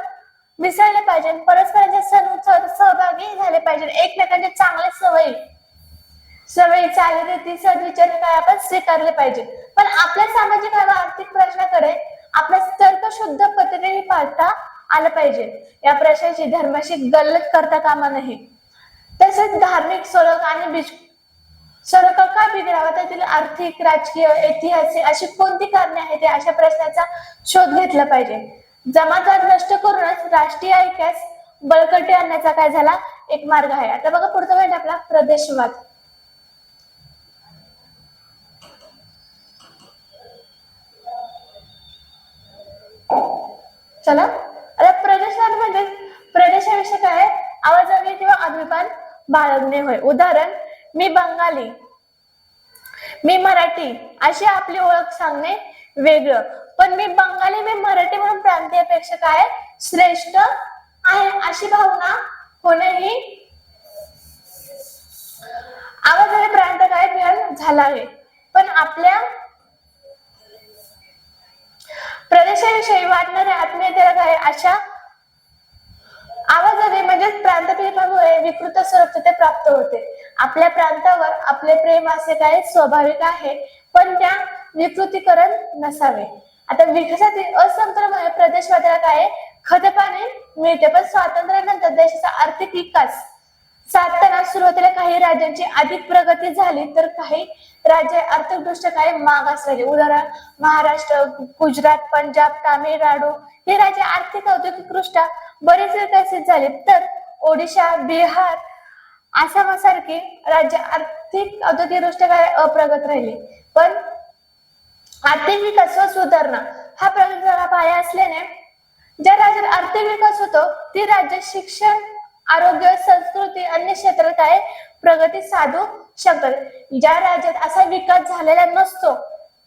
मिसळले पाहिजे, परस्परांच्या सण सहभागी झाले पाहिजे, एकमेकांच्या चांगल्या सवयी चालीरीती सद्विचार काय आपण स्वीकारले पाहिजे. पण आपल्या सामाजिक आणि आर्थिक प्रश्नाकडे आपल्या तर्कशुद्ध पद्धतीने पाहता आलं पाहिजे. या प्रश्नाची धर्माशी गल्लत करता कामा नये. तसेच धार्मिक स्वरूप आणि स्वरूप का बिघडावा, त्यातील आर्थिक राजकीय ऐतिहासिक अशी कोणती कारणे आहेत ते अशा प्रश्नाचा शोध घेतला पाहिजे. जमातवाद नष्ट करूनच राष्ट्रीय ऐक्यास बळकटी आणण्याचा काय झाला एक मार्ग आहे. आता बघा पुढचा पॉईंट आपला प्रदेशवाद. चला आता प्रदेशवाद म्हणजे प्रदेशाविषयी काय आवाजाने किंवा अभिमान बाळगणे होय. उदाहरण मी बंगाली, मी मराठी अशी आपली ओळख सांगणे वेगळं. पण मी बंगाली मी मराठी म्हणून प्रांतीयपेक्षा काय श्रेष्ठ आहे अशी भावना कोणीही आवाजाने प्रांत काय ज्ञान झाला आहे. पण आपल्या प्रदेशाविषयी वाटणाऱ्या आत्मीयतेला काय अशा आवाजाने म्हणजे प्रांतभेदामुळे विकृत स्वरूप ते प्राप्त होते. आपल्या प्रांतावर आपले प्रेम असे काय स्वाभाविक आहे, पण त्या विकृतीकरण नसावे. आता विकासातील असंतुलनामुळे प्रदेशवादाला काय खतपाणी मिळते, पण स्वातंत्र्यानंतर देशाचा आर्थिक विकास साधताना सुरुवातीला काही राज्यांची अधिक प्रगती झाली तर काही राज्य आर्थिकदृष्ट्या काय मागास राहिले. उदाहरण महाराष्ट्र, गुजरात, पंजाब, तामिळनाडू ही राज्य आर्थिक औद्योगिकदृष्ट्या बरेच विकसित झाले, तर ओडिशा, बिहार, आसामसारखी राज्य आर्थिक औद्योगिकदृष्ट्या काय अप्रगत राहिले. पण आर्थिक विकास व सुधारणा हा प्रगतीचा पाया असल्याने ज्या राज्यात आर्थिक विकास होतो ती राज्य शिक्षण, आरोग्य, संस्कृती अन्य क्षेत्रात काय प्रगती साधू शकतात. ज्या राज्यात असा विकास झालेला नसतो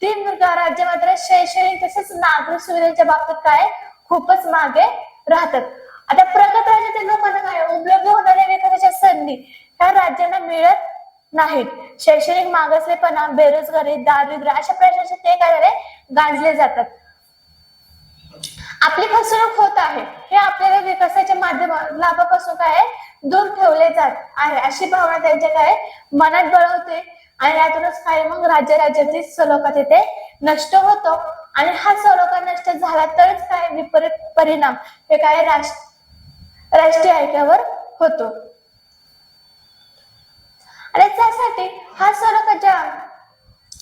ती राज्य मात्र शैक्षणिक तसेच नागरिक सुविधांच्या बाबतीत काय खूपच मागे राहतात. आता प्रगत राज्यातील लोकांना काय उपलब्ध होणाऱ्या विकासाच्या संधी ह्या राज्यांना मिळत नाहीत. शैक्षणिक मागासलेपणा, बेरोजगारी, दारिद्र्य अशा प्रश्नाचे ते काय झाले गांजले जातात. आपली फसवणूक होत आहे हे आपल्याला विकासाच्या माध्यम लाभापासून काय दूर ठेवले जात आहे अशी भावना त्यांच्या काय मनात बळवते आणि यातूनच काय मग राज्यातील सलोखा तिथे नष्ट होतो आणि हा सलोखा नष्ट झाला तरच काय विपरीत परिणाम हे काय राष्ट्रीय ऐक्यावर होतो. आणि त्यासाठी हा सलोखा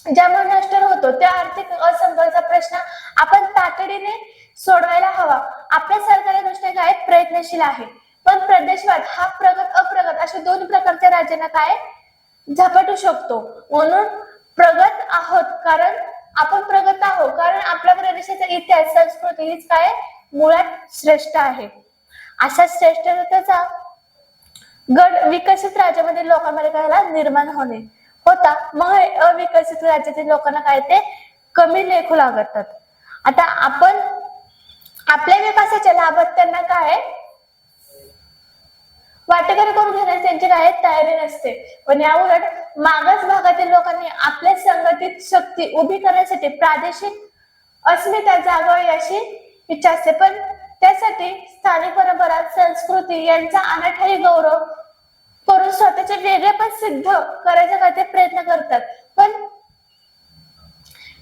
ज्यामुळे नष्ट होतो त्या आर्थिक असमतोलाचा प्रश्न आपण तातडीने सोडवायला हवा. आपल्या सरकारी दृष्टीने काय प्रयत्नशील आहे, पण प्रदेशवाद हा प्रगत अप्रगत अशा दोन प्रकारच्या राज्यांना काय झपाटू शकतो. म्हणून प्रगत आहोत कारण आपण प्रगत आहोत कारण आपल्या प्रदेशाचा इतिहास संस्कृती हीच काय मुळात श्रेष्ठ आहे. अशा श्रेष्ठतेचा गड विकसित राज्यामध्ये लोकांमध्ये काय निर्माण होणे होता, मग अविकसित राज्यातील लोकांना काय ते कमी लेखू लागतात. आता आपण आपल्या विकासाच्या लाभात त्यांना काय वाटेकरी करून घेण्याची त्यांची काय तयारी नसते. पण या उलट मागास भागातील लोकांनी आपल्या संघटित शक्ती उभी करण्यासाठी प्रादेशिक अस्मिता जागावी अशी इच्छा असते, पण त्यासाठी स्थानिक परंपरा संस्कृती यांचा अनाठायी गौरव करून स्वतःचे वेगळेपण सिद्ध करायचा काय ते प्रयत्न करतात. पण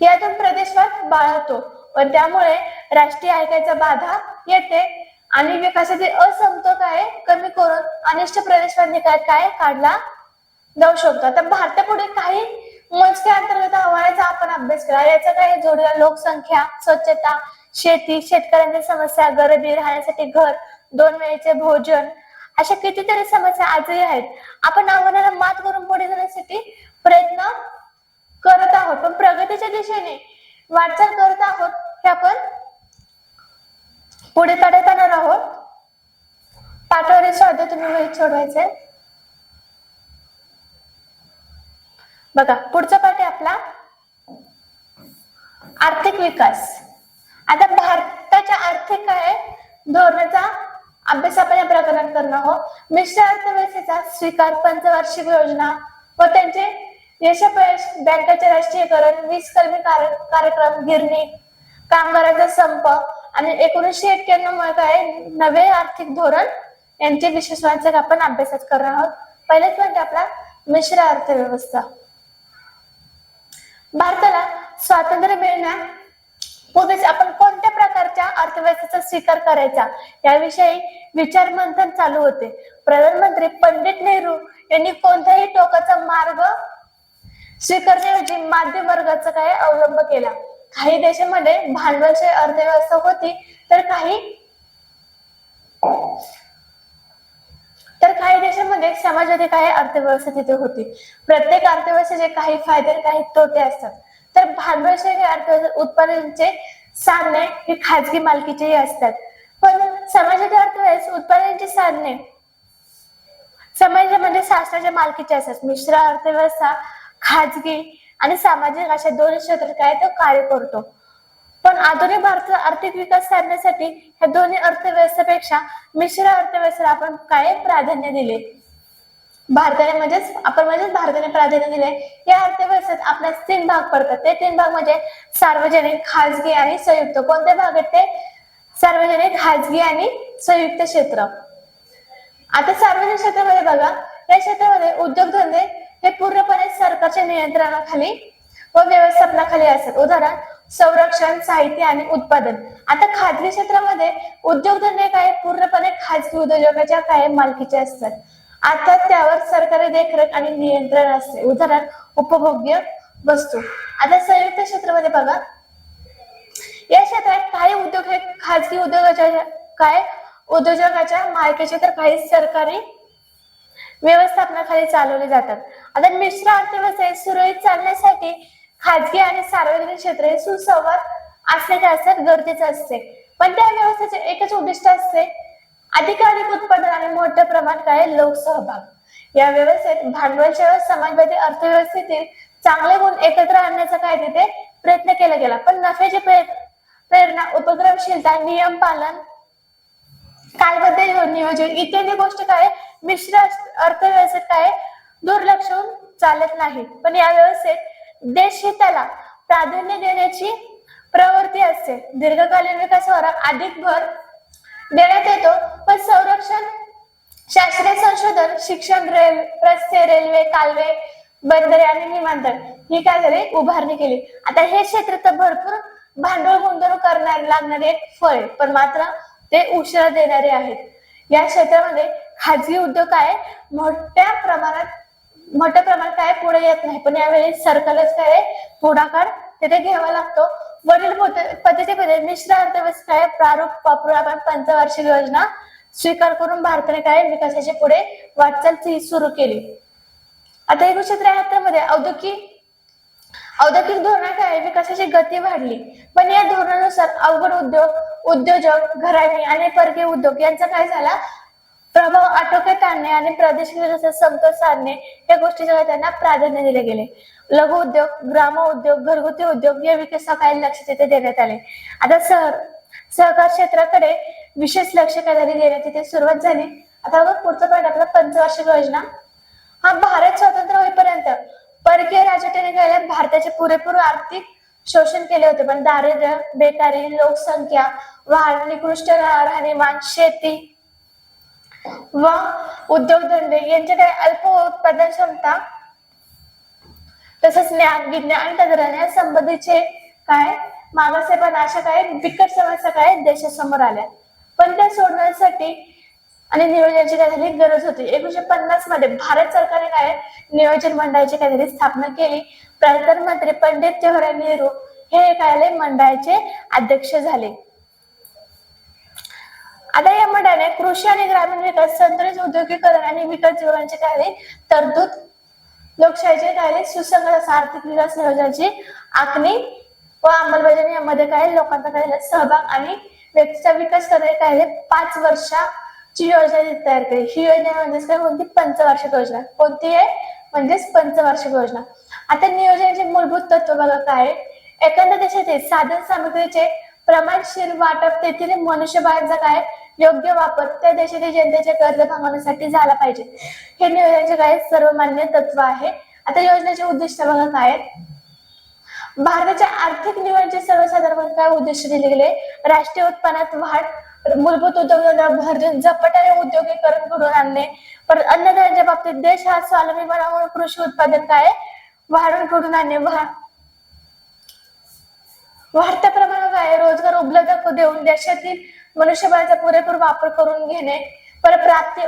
यातून प्रदेशवाद बाळगतो पण त्यामुळे राष्ट्रीय ऐक्याचा बाधा येते आणि विकासातील असमतोल काय कमी करून अनिष्ट प्रदेशवाद निकाल काय काढला जाऊ शकतो. आता भारतापुढे काही मोजके अंतर्गत आव्हानांचा आपण अभ्यास केला. याचा काय जोडला लोकसंख्या, स्वच्छता, शेती, शेतकऱ्यांच्या समस्या, गरिबी, राहण्यासाठी घर, 2 वेळेचे भोजन अशा कितीतरी समस्या आजही आहेत. आपण आव्हानांना मात करून पुढे जाण्यासाठी प्रयत्न करत आहोत, पण प्रगतीच्या दिशेने वाटचाल करत आहोत हे आपण पुढे काढत येणार आहोत. पाठावरील स्वाध्याय तुम्ही वेळेत सोडवायचे. बघा पुढचा पाठ आहे आपला आर्थिक विकास. आता भारताच्या आर्थिक काय धोरणाचा अभ्यास आपण या प्रकरणात करणार आहोत. मिश्र अर्थव्यवस्थेचा स्वीकार, पंचवार्षिक योजना व त्यांचे यशस्वी बँकांचे राष्ट्रीयकरण, 20 कलमी कार्यक्रम, गिरणी कामगारांचा संप आणि 1991 मध्ये काय नवे आर्थिक धोरण यांचे विशेषत्वांचा आपण अभ्यास करणार आहोत. पहिलेच म्हणजे आपला मिश्र अर्थव्यवस्था. भारताला स्वातंत्र्य मिळण्यापूर्वीच आपण कोणत्या प्रकारच्या अर्थव्यवस्थेचा स्वीकार करायचा याविषयी विचार मंथन चालू होते. प्रधानमंत्री पंडित नेहरू यांनी कोणत्याही टोकाचा मार्ग स्वीकारण्याऐवजी मध्यम मार्गाचा काय अवलंब केला. काही देशांमध्ये भांडवलशाही अर्थव्यवस्था होती तर काही देशांमध्ये समाजाची काही अर्थव्यवस्था तिथे होती. प्रत्येक अर्थव्यवस्थेचे काही फायदे काही तोटे असतात. तर भांडवलशाही अर्थव्यवस्था उत्पादनाचे साधने ही खाजगी मालकीचेही असतात. पण समाजाच्या अर्थव्यवस्था उत्पादनाची साधने समाजामध्ये शासनाच्या मालकीचे असतात. मिश्र अर्थव्यवस्था खाजगी आणि सामाजिक अशा दोन्ही क्षेत्रात काय तो कार्य करतो. पण आधुनिक भारताचा आर्थिक विकास साधण्यासाठी ह्या दोन्ही अर्थव्यवस्थेपेक्षा मिश्र अर्थव्यवस्थेला आपण काय प्राधान्य दिले. भारताने प्राधान्य दिले. या अर्थव्यवस्थेत आपल्या 3 भाग पडतात. ते 3 भाग म्हणजे सार्वजनिक, खाजगी आणि संयुक्त. कोणते भाग आहेत ते? सार्वजनिक, खाजगी आणि संयुक्त क्षेत्र. आता सार्वजनिक क्षेत्रामध्ये बघा, या क्षेत्रामध्ये उद्योगधंदे हे पूर्णपणे सरकारच्या नियंत्रणाखाली व व्यवस्थापनाखाली असतात. उदाहरण संरक्षण, साहित्य आणि उत्पादन. आता खाजगी क्षेत्रामध्ये उद्योगधंदे काय पूर्णपणे खाजगी उद्योजकाच्या काय मालकीचे असतात. आता त्यावर सरकारी देखरेख आणि नियंत्रण असते. उदाहरण उपभोग्य वस्तू. आता संयुक्त क्षेत्रामध्ये बघा, या क्षेत्रात काही उद्योग हे खाजगी उद्योजकाच्या मालकीचे तर काही सरकारी व्यवस्थापनाखाली चालवले जातात. आता मिश्र अर्थव्यवस्था सुरळीत चालण्यासाठी खाजगी आणि सार्वजनिक क्षेत्र हे सुसंवाद असणे गरजेचे असते. पण त्या व्यवस्थेचे एकच उद्दिष्ट असते, अधिकाधिक उत्पादन आणि मोठ्या प्रमाणात काय लोकसहभाग. या व्यवस्थेत भांडवलशाही समाजवादी अर्थव्यवस्थेतील चांगले गुण एकत्र आणण्याचा काय तिथे प्रयत्न केला गेला. पण नफ्याची प्रेरणा, उपक्रमशीलता, नियम पालन, कालबद्ध नियोजन इत्यादी गोष्टी काय मिश्र अर्थव्यवस्थेत काय दुर्लक्ष होऊन चालत नाही. पण या व्यवस्थेत देशहिताला प्राधान्य देण्याची प्रवृत्ती असते. दीर्घकालीन विकासावर अधिक भर देण्यात येतो. पण संरक्षण, शास्त्रीय संशोधन, शिक्षण, रस्ते, रेल्वे, कालवे, बंदरे आणि विमानतळ ही काय झाली उभारणी केली. आता हे क्षेत्र तर भरपूर भांडवल गुंतवणूक करणारे लागणारे एक फळ, पण मात्र ते उशिरा देणारे आहेत. या क्षेत्रामध्ये खाजगी उद्योग काय मोठ्या प्रमाणात काय पुढे येत नाही. पण यावेळी सरकारच काय पुढाकार तिथे घ्यावा लागतो. वरील पद्धतीमध्ये मिश्र अर्थव्यवस्था काय प्रारूप वापरून आपण पंचवार्षिक योजना स्वीकार करून भारताने काय विकासाची पुढे वाटचाल सुरू केली. आता 1973 मध्ये औद्योगिक धोरण काय विकासाची गती वाढली. पण या धोरणानुसार अवघड उद्योजक, घराणी आणि परकीय उद्योग यांचा काय झाला प्रभाव आटोक्यात आणणे आणि प्रादेशिक विकासात समतोल साधणे या गोष्टीच्या त्यांना प्राधान्य दिले गेले. लघु उद्योग, ग्राम उद्योग, घरगुती उद्योग या विकासाकडे लक्ष तिथे देण्यात आले. आता सहकार क्षेत्राकडे विशेष लक्ष देण्यात तिथे सुरुवात झाली. आता बघा पुढचा पॉईंट आपला पंचवार्षिक योजना. हा भारत स्वतंत्र होईपर्यंत परकीय राजवटीने भारताचे पुरेपूर आर्थिक शोषण केले होते. पण दारिद्र्य, बेकारी, लोकसंख्या, वाहन, निकृष्ट राहणीमान, शेती व उद्योगधंदे यांच्याकडे अल्प उत्पादन क्षमता तसेच ज्ञान, विज्ञान आणि तंत्रज्ञान संबंधीचे काय मागासेपणा अशा काय बिकट समस्या काय देशासमोर आल्या. पण त्या सोडवण्यासाठी आणि नियोजनाची काय झाली गरज होती. 1950 मध्ये भारत सरकारने काय नियोजन मंडळाची काय झाली स्थापना केली. प्रधानमंत्री पंडित जवाहरलाल नेहरू हे काय मंडळाचे अध्यक्ष झाले. आता या मंडळाने कृषी आणि ग्रामीण विकास, संतुलित औद्योगिकरण आणि विकास धोरणांची काय तरतूद, लोकशाहीचे काय सुसंगत आर्थिक विकास नियोजनाची आखणी व अंमलबजावणी यामध्ये काय लोकांचा काय सहभाग आणि व्यक्तीचा विकास करणे काय 5 वर्षाची योजना तयार केली. ही योजना म्हणजे काय कोणती पंचवार्षिक योजना. कोणती आहे म्हणजेच पंचवार्षिक योजना. आता नियोजनाचे मूलभूत तत्व बघा काय एखाद्या देशाचे साधन सामग्रीचे प्रमाणशीर वाटप तेथील मनुष्यबळाचा काय योग्य वापर त्या देशातील जनतेच्या गरजा भागवण्यासाठी झाला पाहिजे. हे नियोजनाचे काय सर्वमान्य तत्व आहे. आता योजनेचे उद्दिष्ट बघा काय भारताच्या आर्थिक निवडणुकीचे सर्वसाधारण काय उद्दिष्ट दिले गेले राष्ट्रीय उत्पन्नात वाढ, मूलभूत उद्योगांना भर झपाट्याने उद्योगीकरण घडवून आणणे, पर अन्नधान्याच्या बाबतीत देश हा स्वावलंबी बनावून कृषी उत्पादन काय वाढवून घडवून आणणे, वाढत्या प्रमाणात काय रोजगार उपलब्ध देऊन देशातील मनुष्यबळाचा पुरेपूर वापर करून घेणे, पर प्राप्ती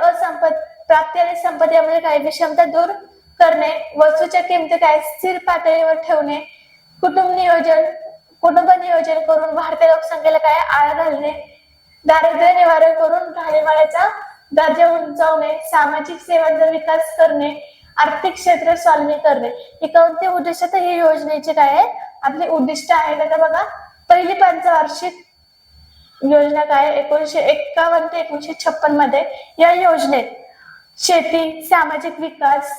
आणि संपत्ती यामध्ये काय विषमता दूर करणे, वस्तूच्या किमती काय स्थिर पातळीवर ठेवणे, कुटुंब नियोजन करून वाढत्या लोकसंख्येला काय आळा घालणे, दारिद्र्य निवारण करून राहणीमानाचा दर्जा उंचावणे, सामाजिक सेवांचा विकास करणे, आर्थिक क्षेत्र स्वावलंबी करणे. ही कोणते उद्दिष्ट तर ही योजनेचे काय आहे आपले उद्दिष्ट आहेत. आता बघा पहिली पंचवार्षिक योजना काय 1951 ते 1956 मध्ये या योजनेत शेती, सामाजिक विकास,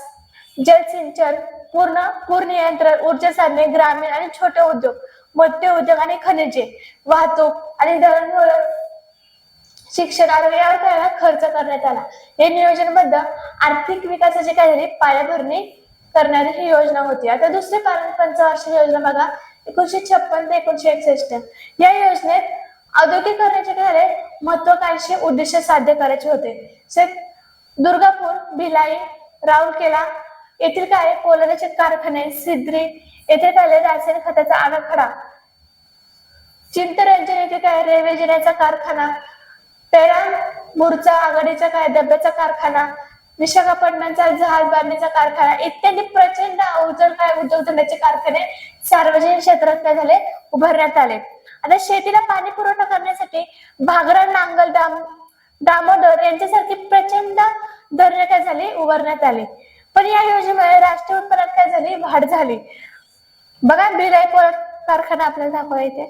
जलसिंचन, पूर नियंत्रण, ऊर्जा साधने, ग्रामीण आणि छोटे उद्योग, मध्य उद्योग आणि खनिजे, वाहतूक आणि दळणवळण, शिक्षण यावर काय खर्च करण्यात आला. हे नियोजनबद्ध आर्थिक विकासाची काय झाली पायाभरणी करणारी ही योजना होती. आता दुसरी पंचवार्षिक योजना बघा 1956 ते 1961 या योजनेत औद्योगिकरणाचे काय महत्वाकांक्षी उद्दिष्ट साध्य करायचे होते. दुर्गापूर, भिलाई, राऊरकेला येथील काय पोलादाचे कारखाने, सिद्री येथील काय रासायनिक खताचा आराखडा, चिंतरंजन येथे काय रेल्वे जिन्याचा कारखाना, पेरांबूरचा आघाडीचा काय डब्याचा कारखाना, विशाखापट्टणमचा जहाज बांधणीचा कारखाना इत्यादी प्रचंड अवजड काय उद्योगधंद्याचे कारखाने सार्वजनिक क्षेत्रात काय झाले उभारण्यात आले. आता शेतीला पाणी पुरवठा करण्यासाठी भागरा, नांगल, दामोदर यांच्यासारखी प्रचंड धरणे काय झाली उभारण्यात आली. पण या योजनेमुळे राष्ट्रीय उत्पन्नात काय झाली वाढ झाली. बघा भिलाई कारखाना आपल्याला दाखवा इथे.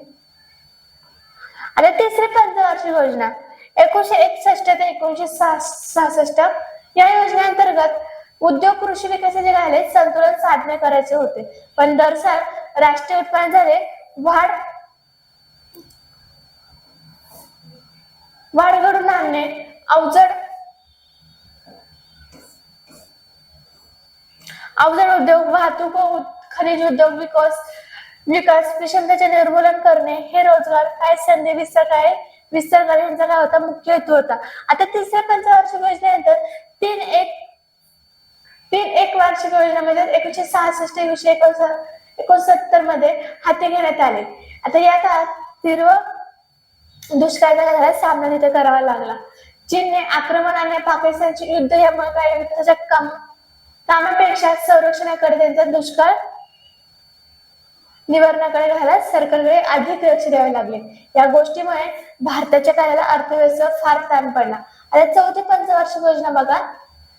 आता तिसरी पंचवार्षिक योजना 1961 ते 1966 या योजनेअंतर्गत उद्योग कृषी विकासाचे काय संतुलन साधने करायचे होते. पण दरसाल राष्ट्रीय उत्पन्न झाले वाढ घडून आणणे, अवजड उद्योग, वाहतूक व खनिज उद्योग विकास विषमतेचे निर्मूलन करणे, हे रोजगार काय संधी विस्तार करण्याचा काय होता मुख्य हेतू होता. आता तिसऱ्या पंचवार्षिक योजनेनंतर तीन एक वार्षिक योजना म्हणजे 1966 ते 1969 मध्ये हाती घेण्यात आले. आता या काळात तीव्र दुष्काळाचा सामना तिथे करावा लागला. चीनने आक्रमण आणि पाकिस्तानचे युद्ध यामुळे काय विकासाच्या कामापेक्षा संरक्षणाकडे त्यांचा दुष्काळ निवारणाकडे घाला सरकारकडे अधिक लक्ष द्यावे लागले. या गोष्टीमुळे भारताच्या काळाला अर्थव्यवस्था फार ताण पडला. आता चौथी पंचवार्षिक योजना बघा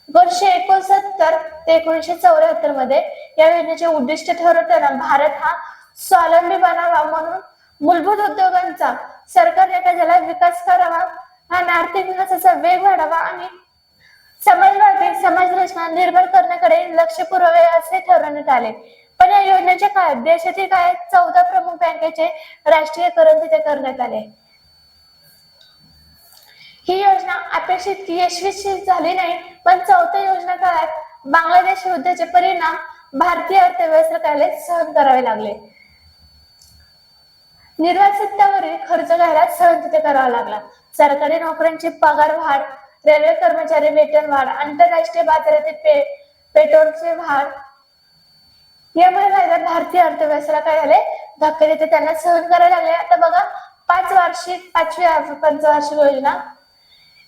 1969 ते 1974 मध्ये या योजनेचे उद्दिष्ट ठरवताना भारत हा स्वावलंबी बनावा म्हणून मूलभूत उद्योगांचा सरकारने काय झाला विकास करावा आणि आर्थिक विकासाचा वेग वाढावा आणि समाजवादी समाज रचना निर्माण करण्याकडे लक्ष पुरवावे असे ठरवण्यात आले. पण या योजनेच्या काळात देशातील काय 14 प्रमुख बँकेचे राष्ट्रीयकरण तिथे करण्यात आले. ही योजना अपेक्षित यशस्वी झाली नाही. पण चौथ्या योजना काळात बांगलादेश युद्धाचे परिणाम भारतीय अर्थव्यवस्थेला सहन करावे लागले. निर्वासितावरील खर्च घ्यायला सहन तिथे करावा लागला. सरकारी नोकऱ्यांची पगार वाढ, रेल्वे कर्मचारी वेतन वाढ, आंतरराष्ट्रीय बाजारातील पेट्रोलचे वाढ यामुळे भारतीय अर्थव्यवस्थेला काय झाले धक्के देते त्यांना सहन करायला लागले. आता बघा पाचवी पंचवार्षिक योजना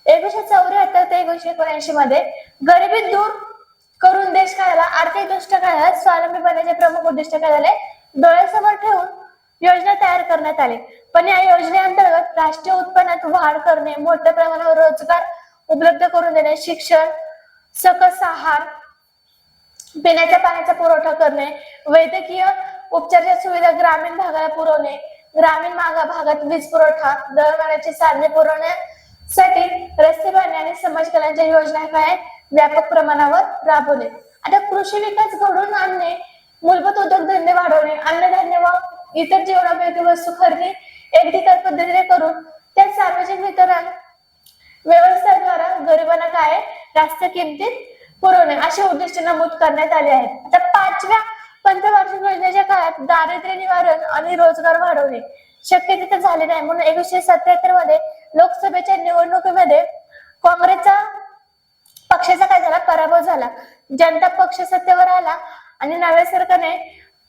1974 ते 1979 मध्ये गरिबी दूर करून देश काय झाला आर्थिक दृष्ट्या काय झाला स्वावलंबी बनण्याचे प्रमुख उद्दिष्ट काय झाले डोळ्यासमोर ठेवून योजना तयार करण्यात आली. पण या योजनेअंतर्गत राष्ट्रीय उत्पन्नात वाढ करणे, मोठ्या प्रमाणावर रोजगार उपलब्ध करून देणे, शिक्षण, सकस आहार, पिण्याच्या पाण्याचा पुरवठा करणे, वैद्यकीय उपचाराच्या सुविधा ग्रामीण भागाला पुरवणे, ग्रामीण भागात वीज पुरवठा, दळणवळणाची साधने पुरवण्यासाठी रस्ते बांधणे आणि समाज कल्याणाच्या योजना काय व्यापक प्रमाणावर राबवणे. आता कृषी विकास घडवून आणणे मूलभूत उद्योगधंदे वाढवणे, अन्नधान्य व इतर जीवनोपयोगी वस्तू खरेदी एकत्रित पद्धतीने करून त्या सार्वजनिक वितरण व्यवस्थेद्वारा गरिबांना काय रास्त किमतीत पुरवणे असे उद्दिष्ट नमूद करण्यात आले आहेत. आता 5व्या पंचवार्षिक योजनेच्या काळात दारिद्र्य निवारण आणि रोजगार वाढवणे शक्य तिथे झाले नाही, म्हणून 1977 मध्ये लोकसभेच्या निवडणुकीमध्ये काँग्रेसचा पक्षाचा काय झाला, पराभव झाला. जनता पक्ष सत्तेवर आला आणि नव्या सरकारने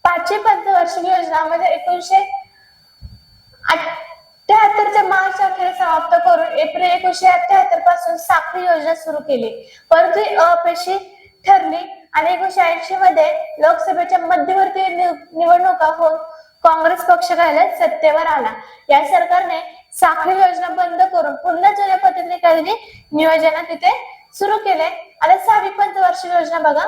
5वी पंचवार्षिक योजना म्हणजे 1978च्या मार्च अखेर समाप्त करून एप्रिल 1978 पासून साखळी योजना सुरू केली, परंतु अपयशी ठरली आणि 1980 मध्ये लोकसभेच्या मध्यवर्ती निवडणुका होऊन काँग्रेस पक्ष काय सत्तेवर आला. या सरकारने साखळी योजना बंद करून पुन्हा जुन्या पद्धतीने काही नियोजन तिथे सुरू केले. आता 6वी पंचवार्षिक योजना बघा,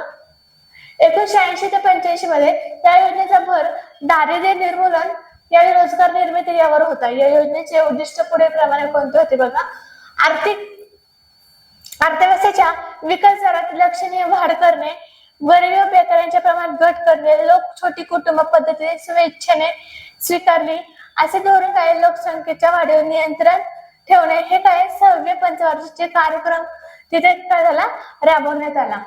1980 ते 85 मध्ये या योजनेचा भर दारिद्र्य निर्मूलन या रोजगार निर्मिती यावर होता. या योजनेचे उद्दिष्ट पुढे प्रमाणे कोणते होते बघा, अर्थव्यवस्थेच्या विकास दरात लक्षणीय वाढ करणे, गरिबी व बेकारांच्या प्रमाणात घट करणे, लोक छोटी कुटुंब पद्धती स्वेच्छेने स्वीकारली असे धोरण काय लोकसंख्येच्या वाढीवर नियंत्रण ठेवणे हे काय 6व्या पंचवार्षिकचे कार्यक्रम तिथे काय झाला, राबवण्यात आला.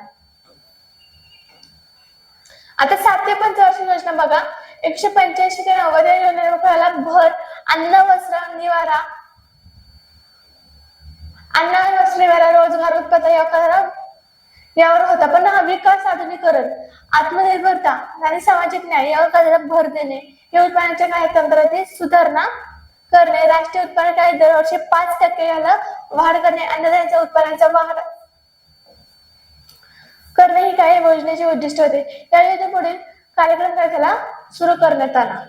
आता 7वी पंचवार्षिक योजना बघा, 185 ते 90 या योजनेला भर अन्न वस्त्र निवारा रोजगार उत्पादन यावर होता. पण हा विकास, आधुनिकीकरण, आत्मनिर्भरता आणि सामाजिक न्याय यावर काय भर देणे, हे उत्पादनाच्या काही तंत्राची सुधारणा करणे, राष्ट्रीय उत्पादन काय दरवर्षी 5% याला वाढ करणे, अन्नधान्याच्या उत्पादनाचा वाढ करणे ही काही योजनेचे उद्दिष्ट होते. या योजनेपुढील कार्यक्रम काय झाला, सुरू करण्यात आला.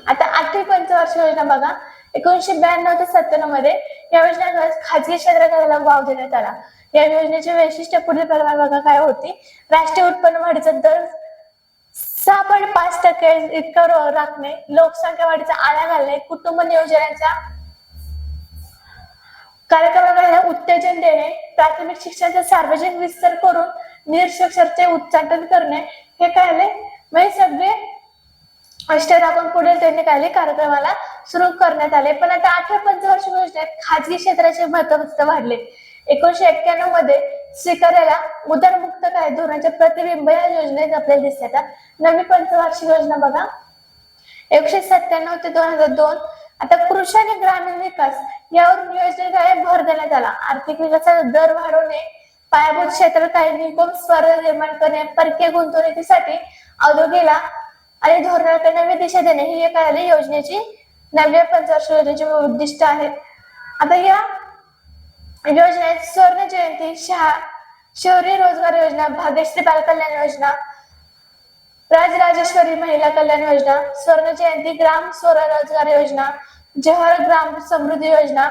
आता 8वी पंचवार्षिक योजना बघा, 1992 ते 97 मध्ये या योजनेला खाजगी क्षेत्राला वाव देण्यात आला. या योजनेचे वैशिष्ट्य पुढील प्रमाणे बघा काय होती, राष्ट्रीय उत्पन्न वाढीचा दर 6.5% इतका राखणे, लोकसंख्या वाढीचा आळा घालणे, कुटुंब नियोजनाच्या कार्यक्रमाला उत्तेजन देणे, प्राथमिक शिक्षणाचा सार्वजनिक विस्तार करून निरक्षरतेचे उच्चाटन करणे हे काय म्हणजे सगळे अष्ट राखून पुढील त्यांनी काय कार्यक्रमाला सुरू करण्यात आले. पण आता 8व्या पंचवार्षिक योजनेत खाजगी क्षेत्राचे महत्त्व वाढले. 1991 मध्ये स्वीकारलेला उदारमुक्त काय धोरणाचे प्रतिबिंब या योजनेत आपल्याला दिसतात. 9वी पंचवार्षिक योजना बघा, 1997 ते 2002. आता कृषी आणि ग्रामीण विकास यावर योजनेद्वारे भर देण्यात आला. आर्थिक विकासाचा दर वाढवणे, पायाभूत क्षेत्रात काही निकोप स्पर्धा निर्माण करणे, परकीय गुंतवणुकीसाठी औद्योगिकला आणि धोरणाकडे नवी दिशा देणे ही काय योजनेची 9व्या पंचवार्षिक योजनेची उद्दिष्ट आहेत. आता या योजनेत स्वर्ण जयंती, शहरी रोजगार योजना, भाग्यश्री बाल कल्याण योजना, राजराजेश्वरी महिला कल्याण योजना, स्वर्ण जयंती ग्राम स्वरोजगार योजना, जवाहर ग्राम समृद्धी योजना,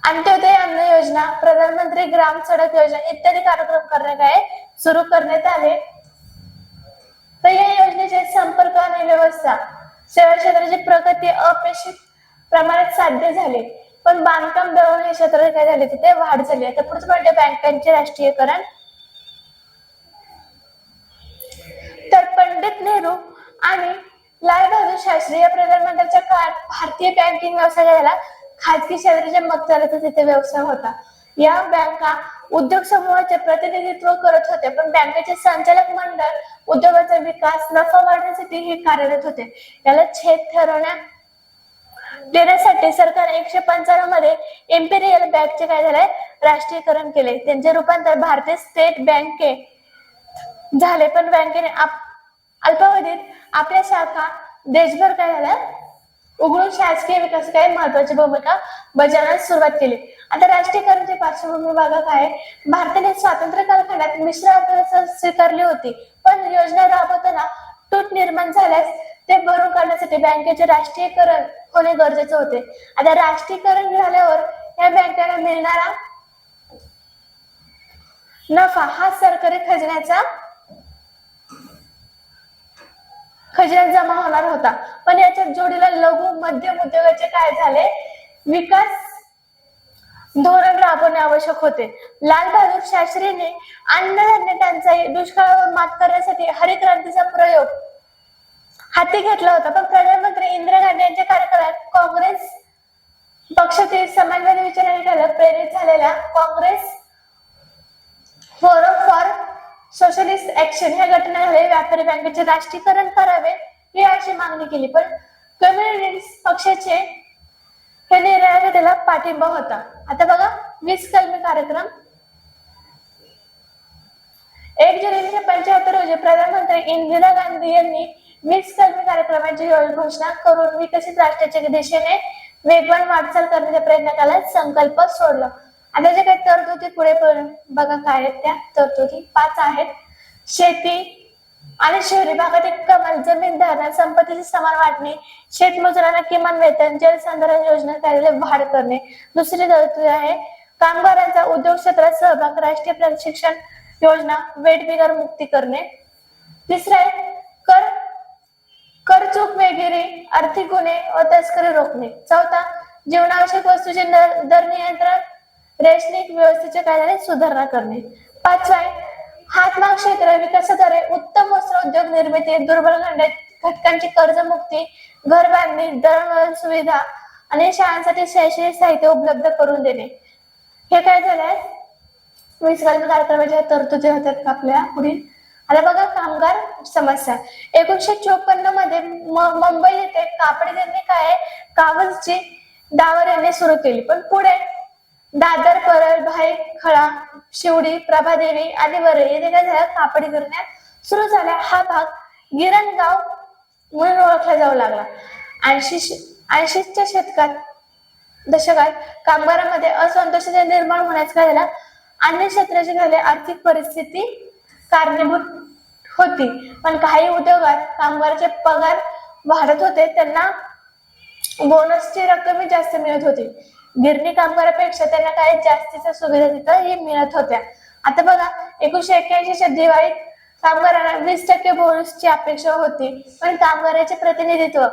अंत्योदय अन्न योजना, प्रधानमंत्री ग्राम सडक योजना इत्यादी कार्यक्रम करण्यात सुरू करण्यात आले. तर या योजनेचे संपर्क आणि व्यवस्था सेवा क्षेत्राची प्रगती अपेक्षित प्रमाणात साध्य झाले, पण बांधकाम दळण हे क्षेत्र काय झाले तिथे वाढ झाली. आता पुढचं म्हणजे बँकांचे राष्ट्रीयकरण. तर पंडित नेहरू आणि लाल बहादूर शास्त्री या प्रधानमंत्र्यांच्या काळात भारतीय बँकिंग व्यवसाय झाला खाजगी क्षेत्राच्या मक्तेदारीचा तिथे व्यवसाय होता. या बँका उद्योग समूहाचे प्रतिनिधित्व करत होते, पण बँकेचे संचालक मंडळ उद्योगाचा विकास नफा वाढवण्यासाठी हे कार्यरत होते. याला छेद ठरवण्यात देण्यासाठी सरकारने 1995 मध्ये इम्पेरियल बँकचे काय झाले राष्ट्रीयकरण केले. त्यांचे रूपांतर भारतीय स्टेट बँके झाले, पण बँकेने अल्पावधीत आपल्या शाखा देशभर काय झाल्या उघडून शासकीय विकास काय महत्वाची भूमिका बजावण्यास सुरुवात केली. आता राष्ट्रीयकरणाची पार्श्वभूमी बघा काय, भारताने स्वातंत्र्य कालखंडात मिश्र अर्थव्यवस्था स्वीकारली होती, पण योजना राबवताना तूट निर्माण झाल्यास ते भरून काढण्यासाठी बँकेचे राष्ट्रीयकरण होणे गरजेचे होते. आता राष्ट्रीयकरण झाल्यावर या बँकांना मिळणारा नफा हा सरकारी खजिन्यात जमा होणार होता, पण याच्या जोडीला लघु मध्यम उद्योगाचे काय झाले विकास धोरण राबवणे आवश्यक होते. लाल बहादूर शास्त्रीने अन्नधान्य टंचाई दुष्काळावर मात करण्यासाठी हरित क्रांतीचा प्रयोग हाती घेतला होता. पण प्रधानमंत्री इंदिरा गांधी यांच्या कार्यकाळात काँग्रेस पक्षातील समाजवादी विचारांनी प्रेरित झालेल्या Congress forum for socialist action ह्या घटनेद्वारे व्यापारी बँकेचे राष्ट्रीयकरण करावे ही अशी मागणी केली. पण कम्युनिस्ट पक्षाचे हे निर्णयाला त्याला पाठिंबा होता. आता बघा 20 कलमी कार्यक्रम 1 जुलै 1975 रोजी प्रधानमंत्री इंदिरा गांधी यांनी 20 कलमी कार्यक्रमाची घोषणा करून विकसित राष्ट्राच्या दिशेने वेगवान वाटचाल करण्याचा प्रयत्न केला, संकल्प सोडला. आता जे काही तरतुदी पुढे बघा काय आहेत त्या तरतुदी 5 आहेत. शेती आणि शहरी भागातील कमाल जमीन धारणा, संपत्तीची समान वाटणी, शेतमजुरांना किमान वेतन, जलसंधारण योजना कार्यालय वाढ करणे. दुसरी तरतुदी आहे कामगारांचा उद्योग क्षेत्रात सहभाग, राष्ट्रीय प्रशिक्षण योजना, वेठबिगार मुक्ती करणे. तिसरा आहे कर चूक वगैरे आर्थिक गुन्हे व तस्करी रोखणे. चौथा जीवनावश्यक वस्तूंचे दर नियंत्रण, रेशनिक व्यवस्थेच्या कायद्याने सुधारणा करणे. पाचवा आहे हातमाग क्षेत्र विकासाद्वारे उत्तम वस्त्र उद्योग निर्मिती, दुर्बल घटकांची कर्जमुक्ती, घर बांधणी, दळणवळण सुविधा आणि शाळांसाठी शैक्षणिक साहित्य उपलब्ध करून देणे. हे काय झालंय 20 कलमी कार्यक्रमाच्या तरतुदी होत्या आपल्या पुढील. आता बघा कामगार समस्या 1954 मध्ये मुंबई येथे कापडी गिरणी काय कावजची डावर यांनी सुरू केली. पण पुढे दादर, परळ, भाई खळा, शिवडी, प्रभादेवी आणि वरळी येथे काय झालं कापडी गिरण्या सुरू झाल्या. हा भाग गिरणगाव म्हणून ओळखला जाऊ लागला. 80च्या दशकात कामगारांमध्ये असंतोषाचे निर्माण होण्यास काय झाला अन्य क्षेत्राची झाले आर्थिक परिस्थिती कारणीभूत होती. पण काही उद्योगात कामगारांचे पगार वाढत होते, त्यांना बोनसची रक्कम जास्त मिळत होती. गिरणी कामगारापेक्षा त्यांना काही जास्तीच्या सुविधा तिथं मिळत होत्या. आता बघा 1981च्या दिवाळीत कामगारांना 20% बोनसची अपेक्षा होती. पण कामगारांचे प्रतिनिधित्व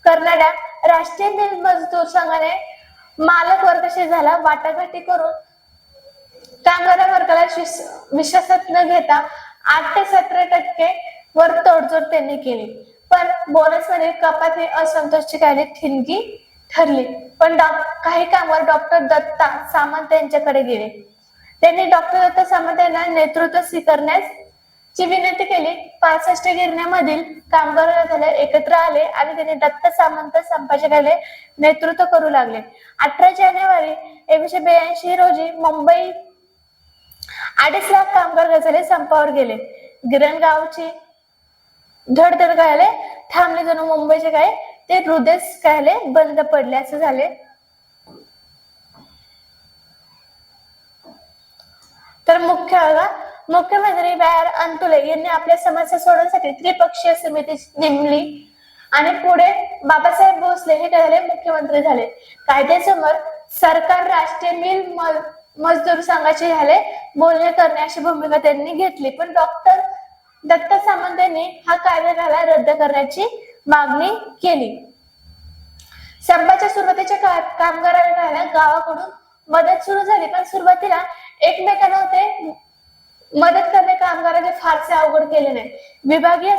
करणाऱ्या राष्ट्रीय मिल मजदूर संघाने मालक वर्गाशी झाला वाटाघाटी करून कामगार वर्गाला विश्वासात न घेता 8 ते 17% वर तडजोड त्यांनी केली. पण बोनस मध्ये कपात ही असंतोषची काही ठिणगी ठरली. पण काही कामगार डॉक्टर दत्ता सामंत यांच्याकडे गेले. त्यांनी डॉक्टर दत्ता सामंत यांना नेतृत्व स्वीकारण्याची विनंती केली. 65 गिरण्यामधील कामगार एकत्र आले आणि त्यांनी दत्ता सामंत संपाचे नेतृत्व करू लागले. 18 जानेवारी 1982 रोजी मुंबई 2.5 लाख कामगार संपावर गेले. गिरणगावची धडधड थांबले, जणू मुंबईचे ते हृदय बंद पडले असं झाले. तर मुख्यमंत्री बी.आर. अंतुले यांनी आपल्या समस्या सोडवण्यासाठी त्रिपक्षीय समिती नेमली आणि पुढे बाबासाहेब भोसले हे मुख्यमंत्री झाले. कायद्यासमोर सरकार राष्ट्रीय मिल मजदूर संघाचे बोलणे करणे अशी भूमिका त्यांनी घेतली. पण डॉक्टर दत्ता सामंत यांनी हा कायदा रद्द करण्याची मागणी केली. संपाच्या सुरुवातीच्या काळात कामगारांना गावाकडून मदत सुरू झाली. पण सुरुवातीला एकमेकांना मदत करणे कामगारांचे फारसे अवघड केले नाही. विभागीय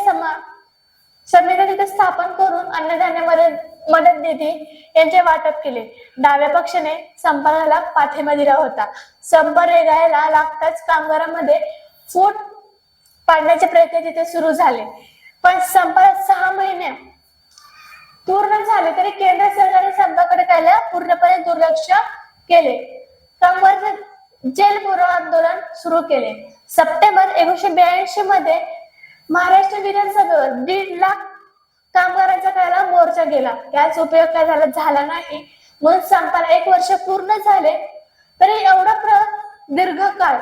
समिती तिथे स्थापन करून अन्नधान्य मदत निधी यांचे वाटप केले. डाव्या पक्षाने संपाला पाठिंबा दिला होता. संप रेगायला लागताच कामगारांमध्ये फूट पाडण्याचे प्रयत्न तिथे सुरू झाले. पण संपाला 6 महिने पूर्ण झाले तरी केंद्र सरकारने संपाकडे पूर्णपणे दुर्लक्ष केले. कामगार जेलभरो आंदोलन सुरू केले. सप्टेंबर 1982 मध्ये महाराष्ट्र विधानसभेवर 1.5 लाख कामगारांचा मोर्चा गेला. त्याच उपयोग झाला नाही. म्हणून संपाला 1 वर्ष पूर्ण झाले तरी एवढा दीर्घकाळ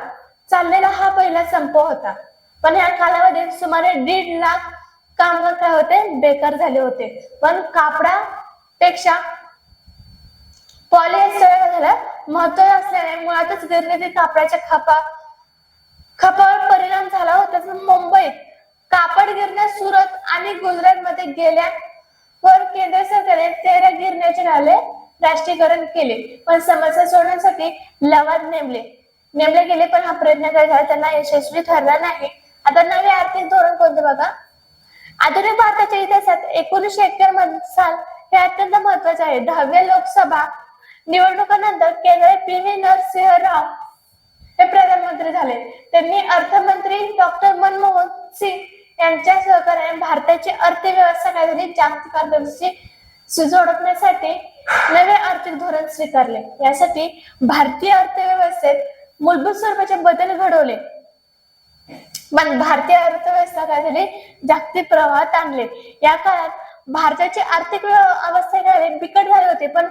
चाललेला हा पहिला संप होता. पण या कालावधीत सुमारे 1.5 लाख कामगार बेकार झाले होते. पण कापडापेक्षा पॉलिएस्टर महत्व असल्याने मुळातच गिरणीतील कापडाच्या खपावर परिणाम झाला होता. मुंबईत कापड गिरण्या सुरत आणि गुजरात मध्ये गेल्यावर केंद्र सरकारने 13 गिरण्याचे राष्ट्रीयकरण केले, पण समस्या सोडवण्यासाठी लवाद नेमले गेले, पण हा प्रयत्न काय झाला त्यांना यशस्वी ठरला नाही. आता नवे आर्थिक धोरण कोणते बघा. आधुनिक भारताच्या इतिहासात 1971 साल हे अत्यंत महत्वाचे आहे. 10व्या लोकसभा निवडणुकानंतर केंद्रात पी.व्ही. नरसिंह राव हे प्रधानमंत्री झाले. त्यांनी अर्थमंत्री डॉक्टर मनमोहन सिंग यांच्या सहकार्याने भारताची अर्थव्यवस्था काय झाली, जागतिक अर्थव्यवस्थेशी जोडण्यासाठी नवे आर्थिक धोरण स्वीकारले. यासाठी भारतीय अर्थव्यवस्थेत मूलभूत स्वरूपाचे बदल घडवले, पण भारतीय अर्थव्यवस्था काय झाली, जागतिक प्रवाहात आणले. या काळात भारताची आर्थिक अवस्था काय बिकट झाली होती, पण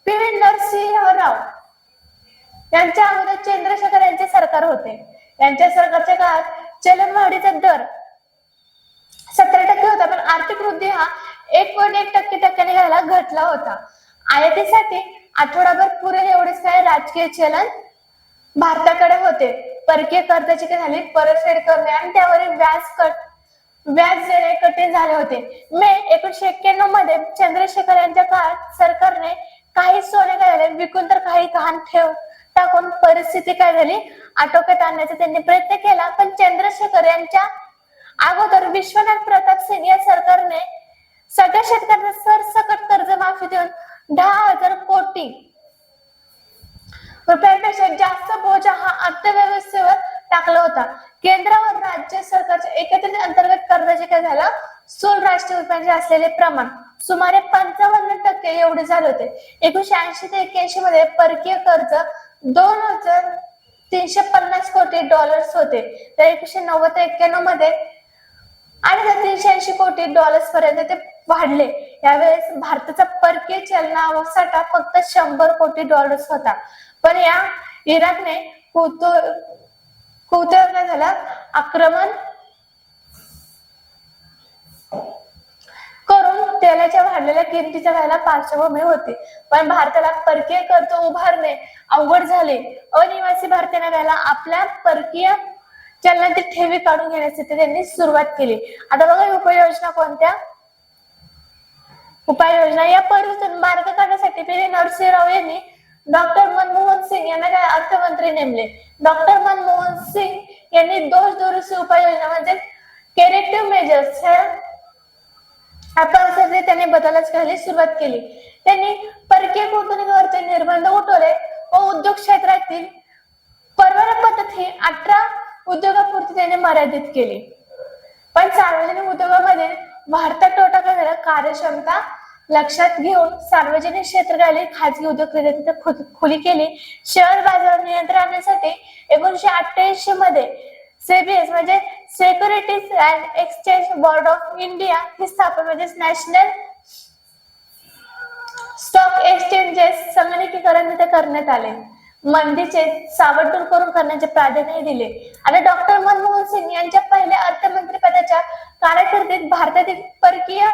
पी.व्ही. नरसिंह राव यांच्या अगोदर चंद्रशेखर यांचे सरकार होते. यांच्या सरकारच्या काळात चलनवाढीचा दर 17% होता, पण आर्थिक वृद्धी हा 1.1% घ्यायला घटला होता. आयातीसाठी आठवडाभर पुरेल एवढेच काय राजकीय चलन भारताकडे होते. परकीय कर्जाची काय झाली परतफेड करणे आणि त्यावरील व्याज देणे कठीण झाले होते. मे 1991 मध्ये चंद्रशेखर यांच्या काळात सरकारने काही सोने काय झाले विकून तर काही गहाण टाकून परिस्थिती काय झाली आटोक्यात आणण्याचा त्यांनी प्रयत्न केला, पण चंद्रशेखर यांच्या अगोदर विश्वनाथ प्रताप सिंग या सरकारने सगळ्या शेतकऱ्यांना सरसकट कर्जमाफी देऊन 10,000 कोटी रुपयांपेक्षा जास्त बोजा हा अर्थव्यवस्थेवर टाकला होता. केंद्रावर राज्य सरकारच्या एकत्रित अंतर्गत कर्जाचे काय झालं, स्थूल राष्ट्रीय उत्पन्नाचे असलेले प्रमाण सुमारे 55% एवढे झाले होते. 1980 ते 81 मध्ये परकीय कर्ज $2,350 कोटी होते, तर 1990 ते 91 मध्ये 8,380 कोटी पर्यंत ते वाढले. यावेळेस भारताचा परकीय चलनासाठा फक्त $100 कोटी होता, पण या इराकने काय झाला आक्रमण करून तेलाच्या वाढलेल्या किमतीच्या व्हायला पार्श्वभूमी होती, पण भारताला परकीय कर्ज उभारणे अवघड झाले. अनिवासी भारतीयांना व्हायला आपल्या परकीय चलनातील ठेवी काढून घेण्यासाठी त्यांनी सुरुवात केली. आता बघा उपाययोजना कोणत्या. उपाययोजना या परिस्थितीतून मार्ग काढण्यासाठी पी.व्ही. नरसिंह राव यांनी डॉक्टर मनमोहन सिंग यांना काय अर्थमंत्री नेमले. डॉक्टर मनमोहन सिंग यांनी दोष दुरुस्ती उपाययोजना म्हणजे करेक्टिव्ह मेजर्स त्यांनी बदलाच करायला सुरुवात केली. त्यांनी परकीय गुंतवणुकीवरचे निर्बंध उठवले व उद्योग क्षेत्रातील परवाना पद्धत ही 18 उद्योगापुरती त्यांनी मर्यादित केली, पण सार्वजनिक उद्योगामध्ये वाढता तोटा करणारा कार्यक्षमता लक्षात घेऊन सार्वजनिक क्षेत्रातील खाजगी उद्योग खुली केली. शेअर बाजार नियंत्रण आणण्यासाठी 1988 मध्ये सेबीएस म्हणजे securities and exchange board of India ही स्थापन म्हणजे नॅशनल स्टॉक एक्सचेंजेस संगणकीकरण करण्यात आले. मंदीचे सावट दूर करून करण्याचे प्राधान्य दिले. आणि डॉक्टर मनमोहन सिंग यांच्या पहिल्या अर्थमंत्री पदाच्या कारकिर्दीत भारतातील परकीय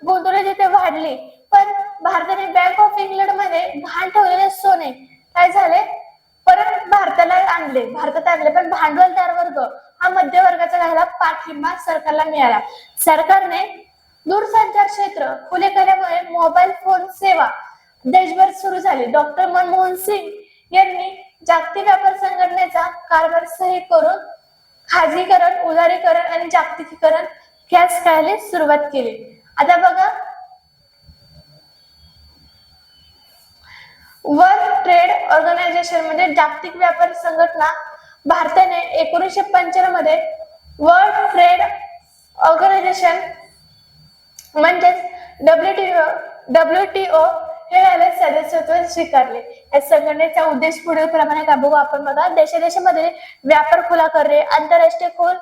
गुंतवणूक जिथे वाढली, पण भारताने बँक ऑफ इंग्लंड मध्ये गहाण ठेवलेले सोने काय झाले परत भारतात आणले, पण भांडवलदार वर्ग हा मध्यवर्गाचा राहिला पाठिंबा सरकारला मिळाला. सरकारने दूरसंचार क्षेत्र खुले केल्यामुळे मोबाईल फोन सेवा देशभर सुरू झाली. डॉक्टर मनमोहन सिंग यांनी जागतिक व्यापार संघटनेचा कारभार सही करून खाजगीकरण, उदारीकरण आणि जागतिकीकरण यास करायला सुरुवात केली. आता बघा वर्ल्ड ट्रेड ऑर्गनायझेशन म्हणजे जागतिक व्यापार संघटना भारताने 1995 मध्ये वर्ल्ड ट्रेड ऑर्गनायझेशन म्हणजेच WTO हे सदस्यत्व स्वीकारले. या संघटनेचा उद्देश पुढील प्रमाणे का बघू आपण बघा. देशादेशामध्ये व्यापार खुला करणे, आंतरराष्ट्रीय खोल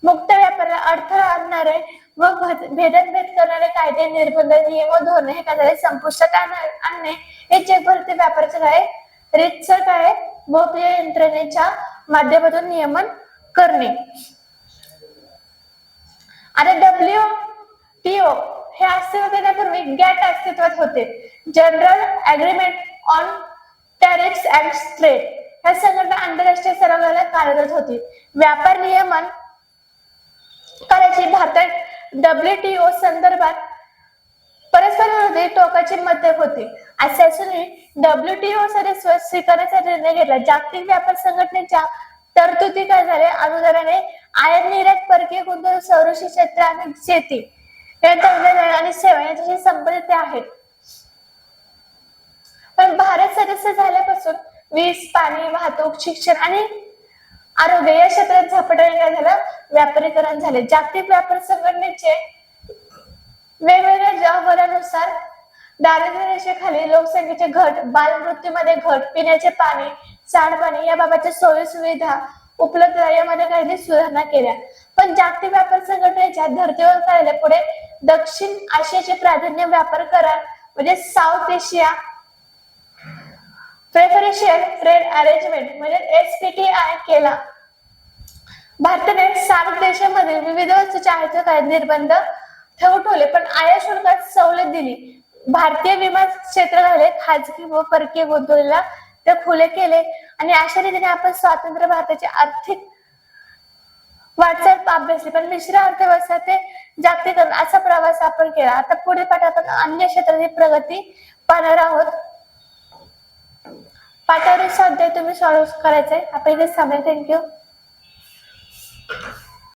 मुक्त व्यापाराला अडथळा आणणारे व भेदनभेद करणारे कायदे, निर्बंध, नियम व धोरणे हे काय संपुष्टात आणणे हे जगभरातील व्यापाराचे काय रीतसर काय बहुपक्षीय यंत्रणेच्या माध्यमातून नियमन करणे. आता WTO हे अस्तित्वात येण्यापूर्वी गॅट अस्तित्वात होते, general agreement on tariffs and trade. ह्या संघटना आंतरराष्ट्रीय स्तरावर कार्यरत होती. व्यापार नियमन करायची भारतात WTO संदर्भात परस्पर विरोधी टोकाची मते होती. असे असूनही WTO स्वीकारण्याचा निर्णय घेतला. जागतिक व्यापार संघटनेच्या तरतुदी काय झाल्या अनुदानाने आयात निर्यात, परकीय गुंतवणूक, संरक्षण क्षेत्र आणि शेती आणि सेवा यांच्याशी संबंधित आहेत. पण भारत सदस्य झाल्यापासून वीज, पाणी, वाहतूक, शिक्षण आणि आरोग्य या क्षेत्रात झपाट्याने काय झालं, व्यापारीकरण झाले. जागतिक व्यापार संघटनेचे वेगवेगळ्या अहवालानुसार दारिद्र्य रेषेखाली लोकसंख्येचे घट, बालमृत्यूमध्ये घट, पिण्याचे पाणी, सांडपाणी याबाबतच्या सोयी सुविधा उपलब्धता यामध्ये काही सुधारणा केल्या. पण जागतिक व्यापार संघटनेच्या धर्तीवर काय पुढे दक्षिण आशियाचे प्राधान्य व्यापार करार म्हणजे साऊथ एशिया प्रेफरेन्शियल ट्रेड अरेंजमेंट म्हणजे SPTI केला. भारताने सार्क देशांमधील विविध वस्तूंच्या आयातीवर काही निर्बंध ठेवले, पण आयात शुल्कात सवलत दिली. भारतीय विमान क्षेत्र झाले खाजगी व परकीय गुंतवणुकीला ते खुले केले आणि अशा रीतीने आपण स्वातंत्र्य भारताची आर्थिक वाटचाल अभ्यासली. पण मिश्र अर्थव्यवस्था ते जागतिकरण असा प्रवास आपण केला. आता पुढील पाठात आपण अन्य क्षेत्रातील प्रगती पाहणार आहोत. पाठावर अध्याय तुम्ही सॉल्व्ह करायचंय. आपण इथे थांबूया. थँक्यू.